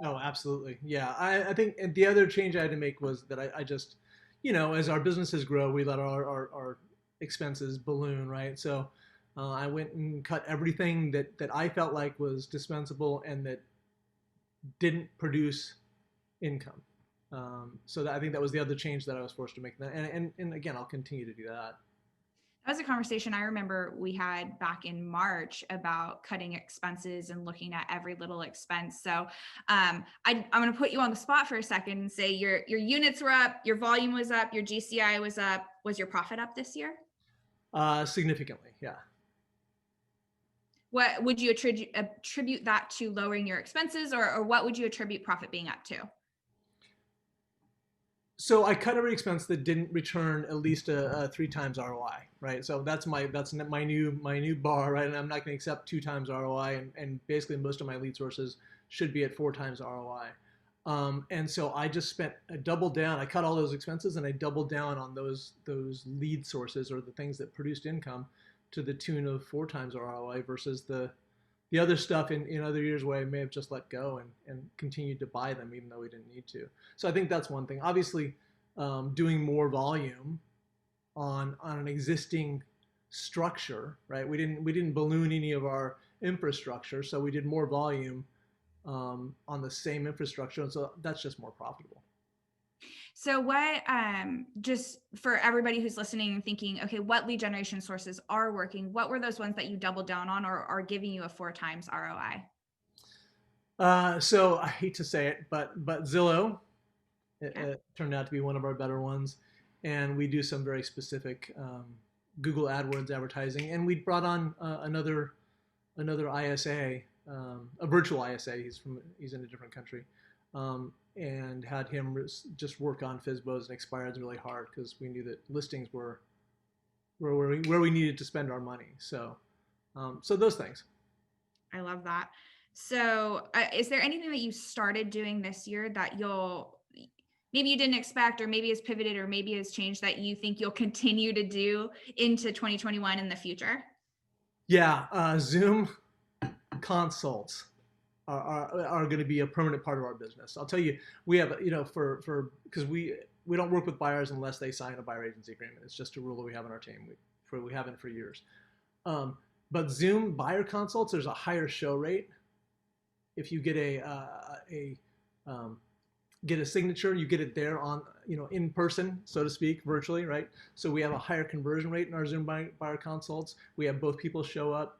[SPEAKER 4] Oh, absolutely. Yeah. I think and the other change I had to make was that I just, as our businesses grow, we let our expenses balloon, right? So I went and cut everything that I felt like was dispensable and that didn't produce income. So I think that was the other change that I was forced to make. And again, I'll continue to do that.
[SPEAKER 2] That was a conversation I remember we had back in March about cutting expenses and looking at every little expense. So I'm going to put you on the spot for a second and say your units were up, your volume was up, your GCI was up. Was your profit up this year?
[SPEAKER 4] Significantly, yeah.
[SPEAKER 2] What would you attribute that to, lowering your expenses, or what would you attribute profit being up to?
[SPEAKER 4] So I cut every expense that didn't return at least a 3 times ROI, right? So that's my new bar, right? And I'm not going to accept 2 times ROI, and basically most of my lead sources should be at 4 times ROI. And so I just doubled down. I cut all those expenses and I doubled down on those lead sources, or the things that produced income, to the tune of 4 times ROI versus the other stuff in other years where I may have just let go and continued to buy them even though we didn't need to. So I think that's one thing. Obviously, doing more volume on an existing structure, right? We didn't balloon any of our infrastructure, so we did more volume on the same infrastructure, and so that's just more profitable.
[SPEAKER 2] So what, just for everybody who's listening and thinking, okay, what lead generation sources are working? What were those ones that you doubled down on or are giving you a 4 times ROI?
[SPEAKER 4] So I hate to say it, but Zillow it turned out to be one of our better ones, and we do some very specific Google AdWords advertising, and we brought on another ISA, a virtual ISA. He's in a different country. And had him just work on FSBOs and expireds really hard because we knew that listings were where we needed to spend our money. So those things.
[SPEAKER 2] I love that. So is there anything that you started doing this year that maybe you didn't expect, or maybe has pivoted, or maybe has changed, that you think you'll continue to do into 2021 in the future?
[SPEAKER 4] Yeah, Zoom consults are going to be a permanent part of our business. I'll tell you, we have, because we don't work with buyers unless they sign a buyer agency agreement. It's just a rule that we have on our team. We haven't for years. But Zoom buyer consults, there's a higher show rate. If you get get a signature, you get it there on, in person, so to speak, virtually, right? So we have a higher conversion rate in our Zoom buyer consults. We have both people show up.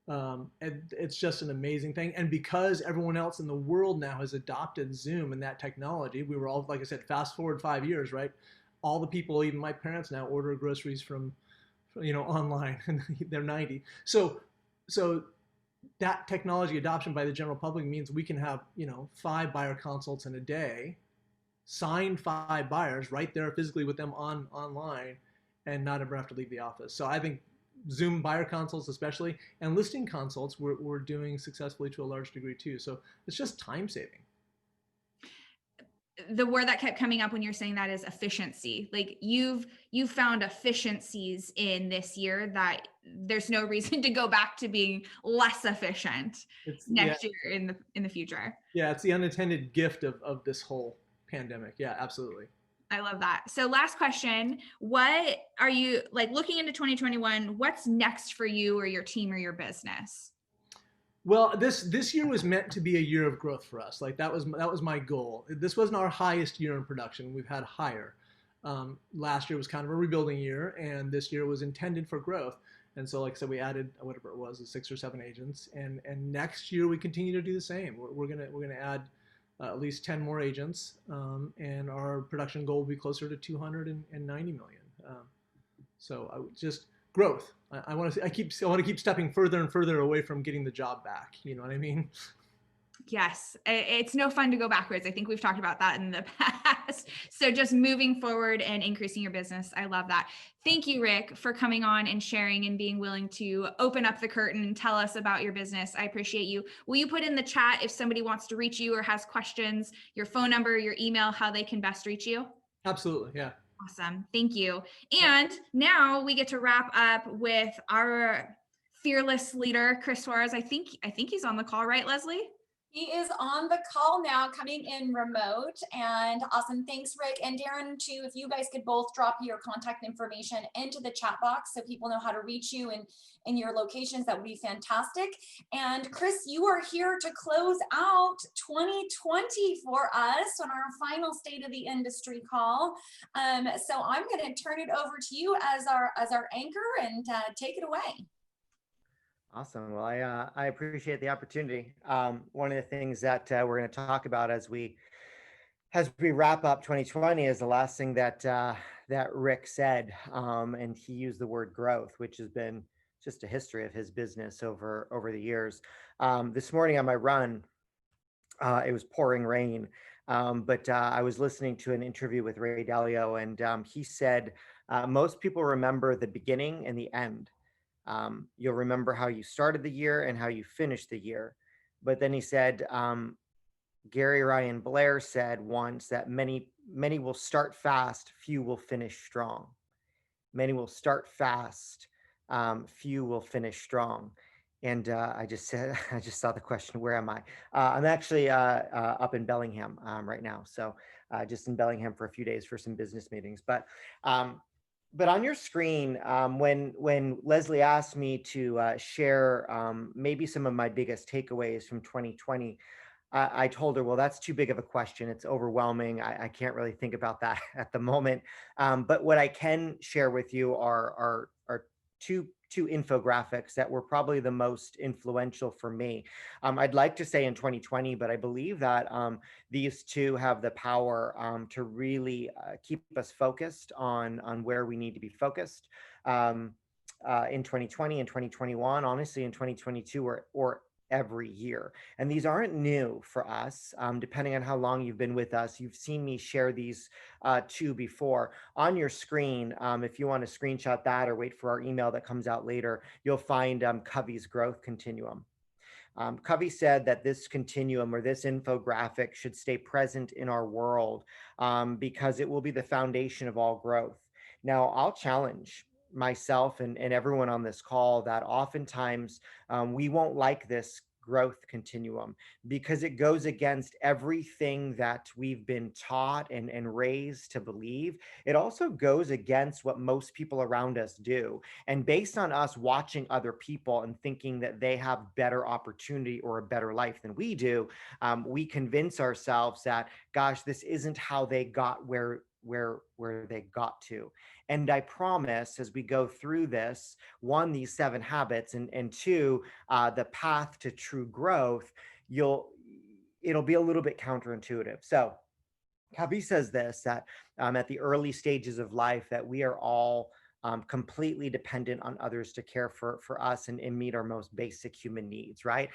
[SPEAKER 4] And it's just an amazing thing. And because everyone else in the world now has adopted Zoom and that technology, we were all, like I said, fast forward 5 years, right? All the people, even my parents now, order groceries from online, and they're 90. So that technology adoption by the general public means we can have, 5 buyer consults in a day, sign 5 buyers right there physically with them online and not ever have to leave the office. So I think Zoom buyer consults especially, and listing consults we're doing successfully to a large degree too. So it's just time saving.
[SPEAKER 2] The word that kept coming up when you're saying that is efficiency. Like you've found efficiencies in this year that there's no reason to go back to being less efficient next year in the future.
[SPEAKER 4] Yeah, it's the unintended gift of this whole pandemic. Yeah, absolutely.
[SPEAKER 2] I love that. So last question, what are you like looking into 2021? What's next for you or your team or your business?
[SPEAKER 4] Well, this year was meant to be a year of growth for us. Like that was my goal. This wasn't our highest year in production. We've had higher. Last year was kind of a rebuilding year, and this year was intended for growth. And so, like I said, we added whatever it was, 6 or 7 agents, and next year we continue to do the same. We're gonna add at least 10 more agents, and our production goal will be closer to 290 million. So I would just growth. I want to keep stepping further and further away from getting the job back. You know what I mean?
[SPEAKER 2] Yes, it's no fun to go backwards. I think we've talked about that in the past. So just moving forward and increasing your business. I love that. Thank you, Rick, for coming on and sharing and being willing to open up the curtain and tell us about your business. I appreciate you. Will you put in the chat if somebody wants to reach you or has questions, your phone number, your email, how they can best reach you?
[SPEAKER 4] Absolutely. Yeah.
[SPEAKER 2] Awesome. Thank you. And now we get to wrap up with our fearless leader, Chris Suarez. I think he's on the call, right, Leslie?
[SPEAKER 1] He is on the call now, coming in remote, and awesome. Thanks, Rick and Darren, too. If you guys could both drop your contact information into the chat box so people know how to reach you and in your locations, that would be fantastic. And Chris, you are here to close out 2020 for us on our final State of the Industry call. So I'm going to turn it over to you as our anchor, and take it away.
[SPEAKER 5] Awesome. Well, I appreciate the opportunity. One of the things that we're going to talk about as we wrap up 2020 is the last thing that Rick said, and he used the word growth, which has been just a history of his business over the years. This morning on my run, it was pouring rain, but I was listening to an interview with Ray Dalio, and he said most people remember the beginning and the end. You'll remember how you started the year and how you finished the year. But then he said, Gary Ryan Blair said once that many will start fast, few will finish strong. Many will start fast, few will finish strong. And I just saw the question, where am I? I'm actually up in Bellingham right now. So just in Bellingham for a few days for some business meetings. But on your screen, when Leslie asked me to share maybe some of my biggest takeaways from 2020, I told her, well, that's too big of a question. It's overwhelming. I can't really think about that at the moment. But what I can share with you are two infographics that were probably the most influential for me. I'd like to say in 2020, but I believe that these two have the power to really keep us focused on where we need to be focused in 2020 and 2021, honestly in 2022 or every year. And these aren't new for us. Depending on how long you've been with us, you've seen me share these two before. On your screen, if you want to screenshot that or wait for our email that comes out later, you'll find Covey's growth continuum. Covey said that this continuum or this infographic should stay present in our world because it will be the foundation of all growth. Now, I'll challenge myself and everyone on this call that oftentimes we won't like this growth continuum because it goes against everything that we've been taught and raised to believe. It also goes against what most people around us do. And based on us watching other people and thinking that they have better opportunity or a better life than we do, we convince ourselves that, gosh, this isn't how they got where they got to. And I promise as we go through this, one, these 7 habits, and two, the path to true growth, it'll be a little bit counterintuitive. So Covey says this, that at the early stages of life that we are all completely dependent on others to care for us and meet our most basic human needs, right?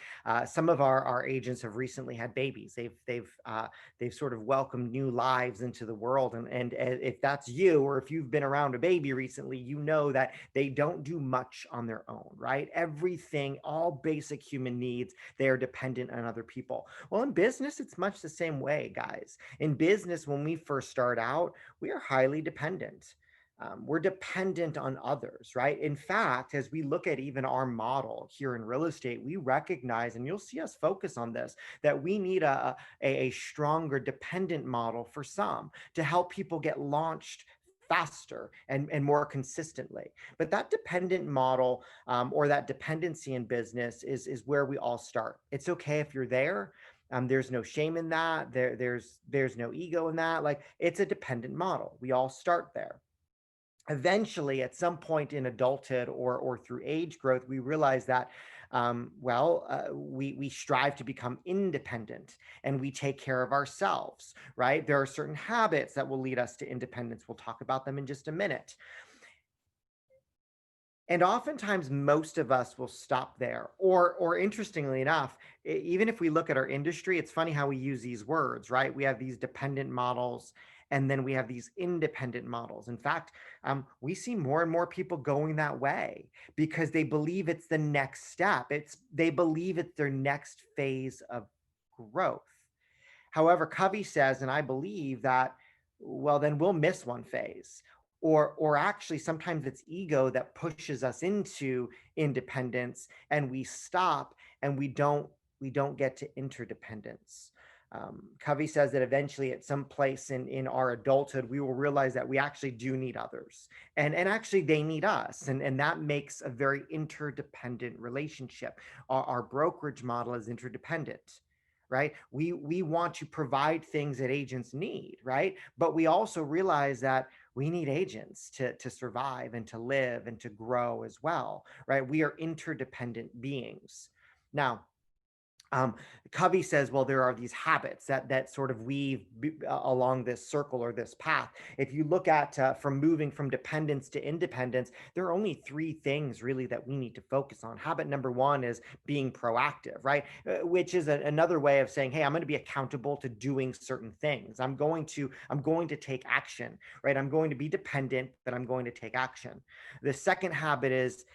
[SPEAKER 5] Some of our agents have recently had babies. They've sort of welcomed new lives into the world. And if that's you, or if you've been around a baby recently, you know that they don't do much on their own, right? Everything, all basic human needs, they are dependent on other people. Well, in business, it's much the same way, guys. In business, when we first start out, we are highly dependent. We're dependent on others, right? In fact, as we look at even our model here in real estate, we recognize, and you'll see us focus on this, that we need a stronger dependent model for some to help people get launched faster and more consistently. But that dependent model, or that dependency in business is where we all start. It's okay if you're there. There's no shame in that. There's no ego in that. Like, it's a dependent model. We all start there. Eventually, at some point in adulthood or through age growth, we realize that we strive to become independent, and we take care of ourselves, right? There are certain habits that will lead us to independence. We'll talk about them in just a minute. And oftentimes, most of us will stop there. Or interestingly enough, even if we look at our industry, it's funny how we use these words, right? We have these dependent models, and then we have these independent models. In fact, we see more and more people going that way because they believe it's the next step. They believe it's their next phase of growth. However, Covey says, and I believe that, well, then we'll miss one phase. Or actually, sometimes it's ego that pushes us into independence, and we stop, and we don't get to interdependence. Covey says that eventually, at some place in our adulthood, we will realize that we actually do need others, and actually they need us, and that makes a very interdependent relationship. Our brokerage model is interdependent, right? We want to provide things that agents need, right? But we also realize that we need agents to survive and to live and to grow as well, right? We are interdependent beings. Now, Covey says, well, there are these habits that sort of weave along this circle or this path. If you look at from moving from dependence to independence, there are only three things really that we need to focus on. Habit number one is being proactive, right? Which is another way of saying, hey, I'm going to be accountable to doing certain things. I'm going to take action, right? I'm going to be dependent, but I'm going to take action. The second habit is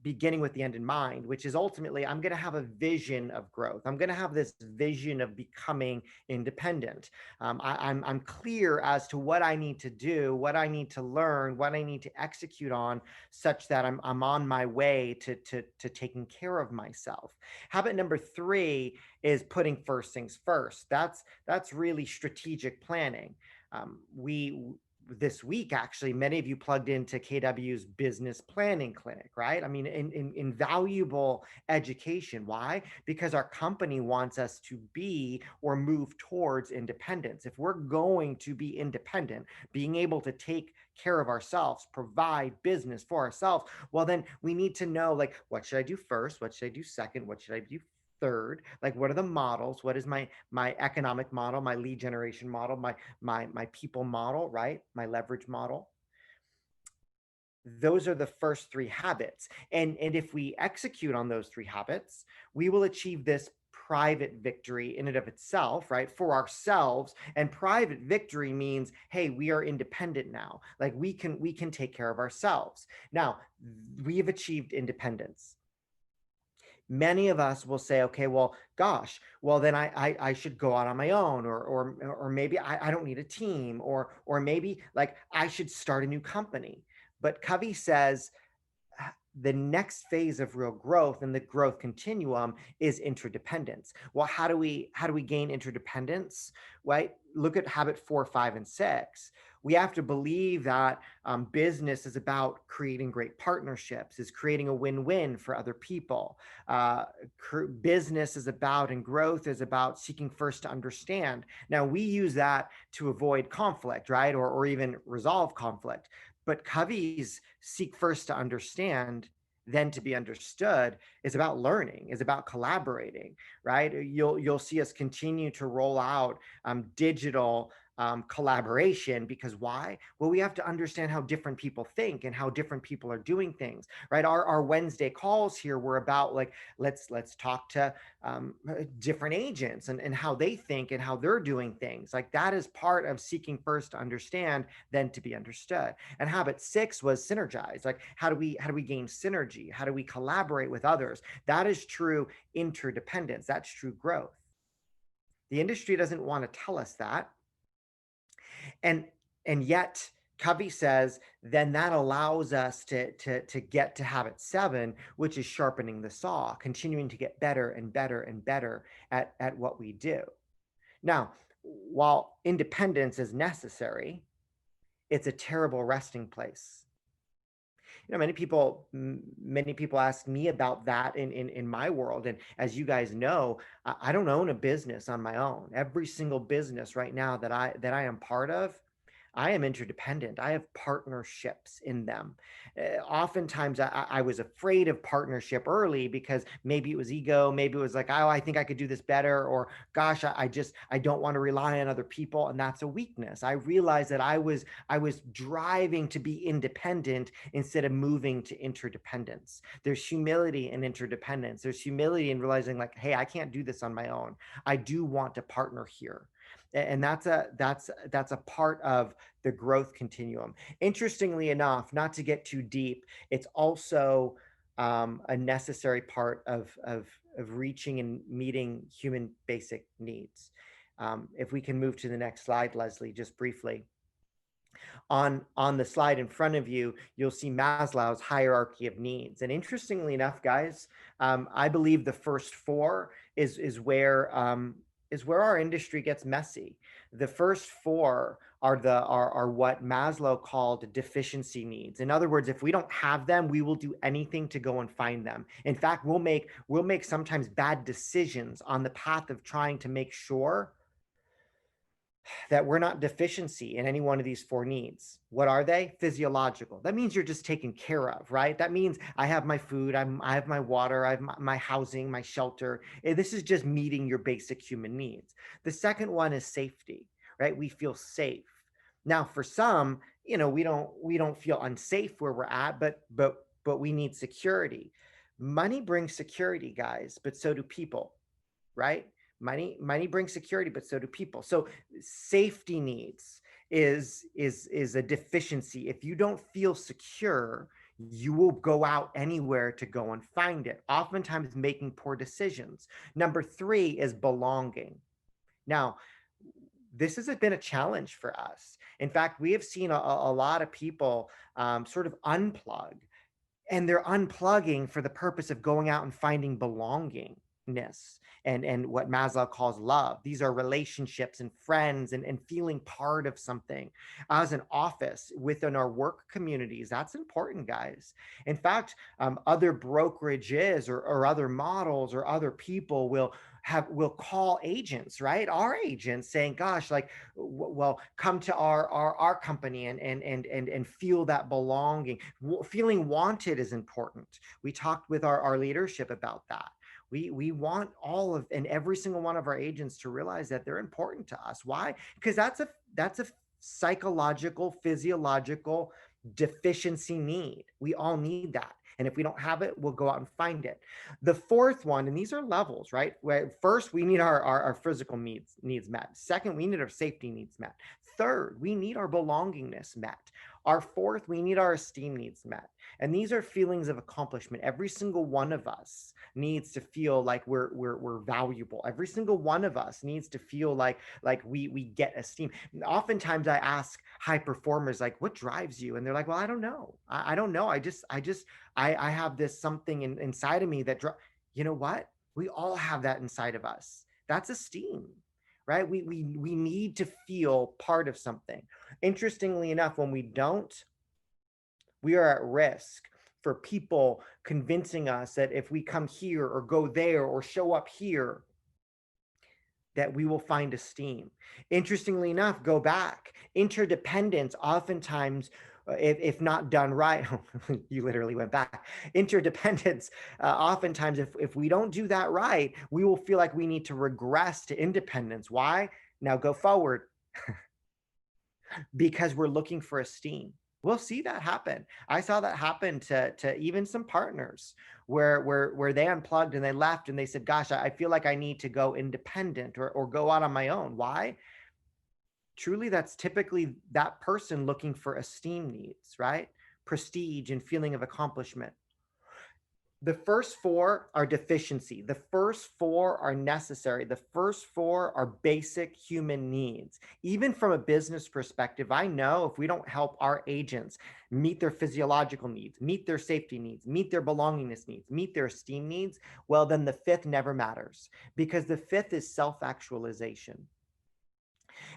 [SPEAKER 5] beginning with the end in mind, which is ultimately, I'm going to have a vision of growth. I'm going to have this vision of becoming independent. I'm clear as to what I need to do, what I need to learn, what I need to execute on, such that I'm on my way to taking care of myself. Habit number three is putting first things first. That's really strategic planning. This week, actually, many of you plugged into KW's business planning clinic, right? I mean, invaluable education. Why? Because our company wants us to be or move towards independence. If we're going to be independent, being able to take care of ourselves, provide business for ourselves, well, then we need to know, like, what should I do first? What should I do second? What should I do third? Like, what are the models? What is my economic model, my lead generation model, my people model, right? My leverage model. Those are the first three habits. And if we execute on those three habits, we will achieve this private victory in and of itself, right? For ourselves. And private victory means, hey, we are independent now. Like, we can take care of ourselves. Now, we have achieved independence. Many of us will say, okay, well, gosh, well, then I should go out on my own, or maybe I don't need a team, or maybe, like, I should start a new company. But Covey says the next phase of real growth and the growth continuum is interdependence. Well, how do we gain interdependence? Right? Look at habit 4, 5, and 6. We have to believe that business is about creating great partnerships, is creating a win-win for other people. Business is about, and growth is about, seeking first to understand. Now, we use that to avoid conflict, right? Or even resolve conflict. But Covey's seek first to understand, then to be understood is about learning, is about collaborating, right? You'll see us continue to roll out digital collaboration. Because why? Well, we have to understand how different people think and how different people are doing things, right? Our Wednesday calls here were about like, let's talk to different agents and how they think and how they're doing things. Like that is part of seeking first to understand, then to be understood. And habit 6 was synergize. Like how do we gain synergy? How do we collaborate with others? That is true interdependence. That's true growth. The industry doesn't want to tell us that. And yet Covey says, then that allows us to get to habit 7, which is sharpening the saw, continuing to get better and better and better at what we do. Now, while independence is necessary, it's a terrible resting place. Many people ask me about that in my world. And as you guys know, I don't own a business on my own. Every single business right now that I am part of, I am interdependent. I have partnerships in them. Oftentimes, I was afraid of partnership early because maybe it was ego. Maybe it was like, oh, I think I could do this better. Or gosh, I don't want to rely on other people. And that's a weakness. I realized that I was driving to be independent instead of moving to interdependence. There's humility in interdependence. There's humility in realizing like, hey, I can't do this on my own. I do want to partner here. And that's a part of the growth continuum. Interestingly enough, not to get too deep, it's also a necessary part of reaching and meeting human basic needs. If we can move to the next slide, Leslie, just briefly. On the slide in front of you, you'll see Maslow's hierarchy of needs. And interestingly enough, guys, I believe the first 4 is where our industry gets messy. The first 4 are what Maslow called deficiency needs. In other words, if we don't have them, we will do anything to go and find them. In fact, we'll make sometimes bad decisions on the path of trying to make sure that we're not deficiency in any one of these 4 needs. What are they? Physiological. That means you're just taken care of, right? That means I have my food, I have my water, I have my housing, my shelter. This is just meeting your basic human needs. The second one is safety, right? We feel safe. Now, for some, we don't feel unsafe where we're at, but we need security. Money brings security, guys, but so do people, right? Money brings security, but so do people. So safety needs is a deficiency. If you don't feel secure, you will go out anywhere to go and find it, oftentimes making poor decisions. Number 3 is belonging. Now, this has been a challenge for us. In fact, we have seen a lot of people sort of unplug, and they're unplugging for the purpose of going out and finding belongingness and what Maslow calls love. These are relationships and friends and feeling part of something. As an office within our work communities, that's important, guys. In fact, other brokerages or other models or other people will call agents, right? Our agents saying, gosh, like, well, come to our company and feel that belonging. Feeling wanted is important. We talked with our leadership about that. We want all of and every single one of our agents to realize that they're important to us. Why? Because that's a psychological, physiological deficiency need. We all need that. And if we don't have it, we'll go out and find it. The fourth one, and these are levels, right? Where first, we need our physical needs met. Second, we need our safety needs met. Third, we need our belongingness met. Our fourth, we need our esteem needs met. And these are feelings of accomplishment. Every single one of us needs to feel like we're valuable. Every single one of us needs to feel like we get esteem. Oftentimes I ask high performers, like, what drives you? And they're like, well, I don't know. I don't know. I have this something inside of me that, you know what? We all have that inside of us. That's esteem, right? We need to feel part of something. Interestingly enough, when we don't, we are at risk for people convincing us that if we come here or go there or show up here, that we will find esteem. Interestingly enough, go back. Interdependence oftentimes, if not done right, you literally went back. Interdependence, oftentimes, if we don't do that right, we will feel like we need to regress to independence. Why? Now go forward. because we're looking for esteem. We'll see that happen. I saw that happen to even some partners where they unplugged and they left and they said, gosh, I feel like I need to go independent or go out on my own. Why? Truly, that's typically that person looking for esteem needs, right? Prestige and feeling of accomplishment. The first four are deficiency. The first four are necessary. The first four are basic human needs. Even from a business perspective, I know if we don't help our agents meet their physiological needs, meet their safety needs, meet their belongingness needs, meet their esteem needs, well, then the fifth never matters, because the fifth is self-actualization.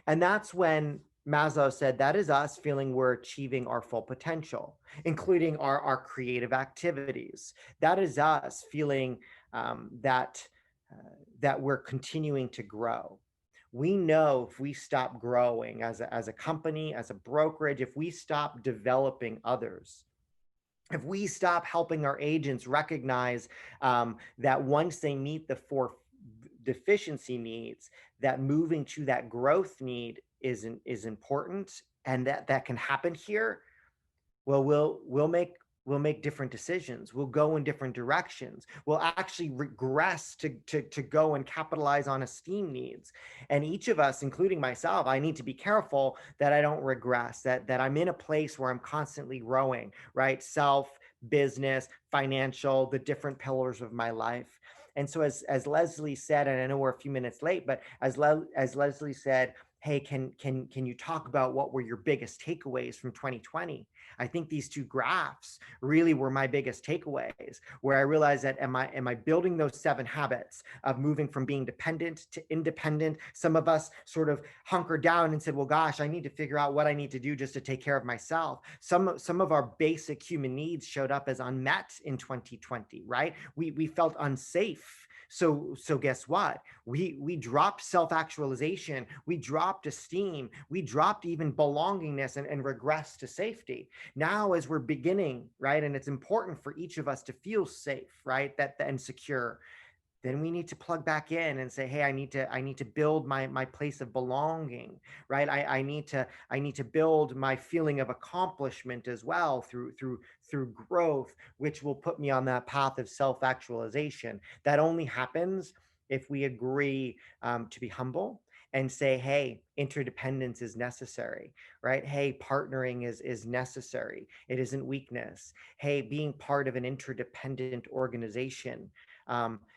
[SPEAKER 5] And that's when Maslow said that is us feeling we're achieving our full potential, including our creative activities. That is us feeling that we're continuing to grow. We know if we stop growing as a company, as a brokerage, if we stop developing others, if we stop helping our agents recognize that once they meet the four deficiency needs, that moving to that growth need is important, and that can happen here, well, we'll make different decisions. We'll go in different directions. We'll actually regress to go and capitalize on esteem needs. And each of us, including myself, I need to be careful that I don't regress, that I'm in a place where I'm constantly growing, right? Self, business, financial, the different pillars of my life. And so as Leslie said, and I know we're a few minutes late, but as Leslie said, hey, can you talk about what were your biggest takeaways from 2020? I think these two graphs really were my biggest takeaways, where I realized that am I building those 7 habits of moving from being dependent to independent? Some of us sort of hunkered down and said, well, gosh, I need to figure out what I need to do just to take care of myself. Some of our basic human needs showed up as unmet in 2020, right? We felt unsafe. So guess what? We dropped self-actualization, we dropped esteem, we dropped even belongingness and regressed to safety. Now, as we're beginning, right, and it's important for each of us to feel safe, right, and secure, then we need to plug back in and say, hey, I need to build my place of belonging, right? I need to build my feeling of accomplishment as well through growth, which will put me on that path of self-actualization. That only happens if we agree to be humble and say, hey, interdependence is necessary, right? Hey, partnering is necessary. It isn't weakness. Hey, being part of an interdependent organization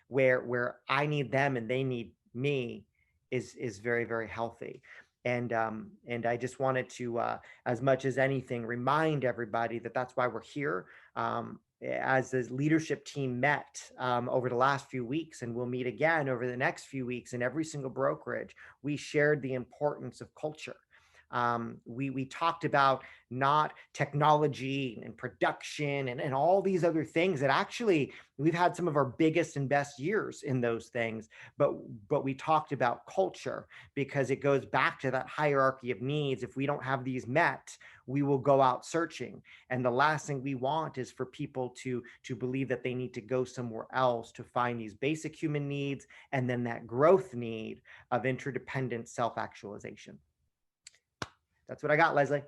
[SPEAKER 5] where I need them and they need me is very, very healthy. And I just wanted to, as much as anything, remind everybody that that's why we're here. As the leadership team met over the last few weeks, and we'll meet again over the next few weeks in every single brokerage, we shared the importance of culture. We talked about not technology and production and all these other things that actually we've had some of our biggest and best years in those things, but we talked about culture because it goes back to that hierarchy of needs. If we don't have these met, we will go out searching. And the last thing we want is for people to believe that they need to go somewhere else to find these basic human needs and then that growth need of interdependent self-actualization. That's what I got, Leslie.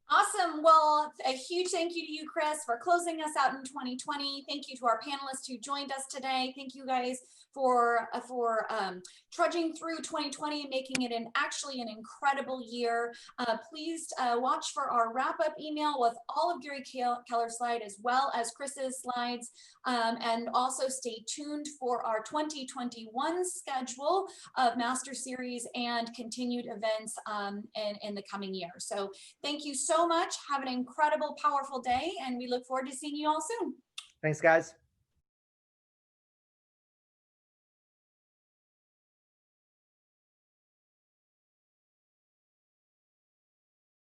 [SPEAKER 1] Awesome. Well, a huge thank you to you, Chris, for closing us out in 2020. Thank you to our panelists who joined us today. Thank you guys for trudging through 2020 and making it actually an incredible year. Please watch for our wrap-up email with all of Gary Keller's slides as well as Chris's slides, and also stay tuned for our 2021 schedule of Master Series and continued events in the coming year. So thank you so much. Have an incredible, powerful day, and we look forward to seeing you all soon.
[SPEAKER 5] Thanks, guys.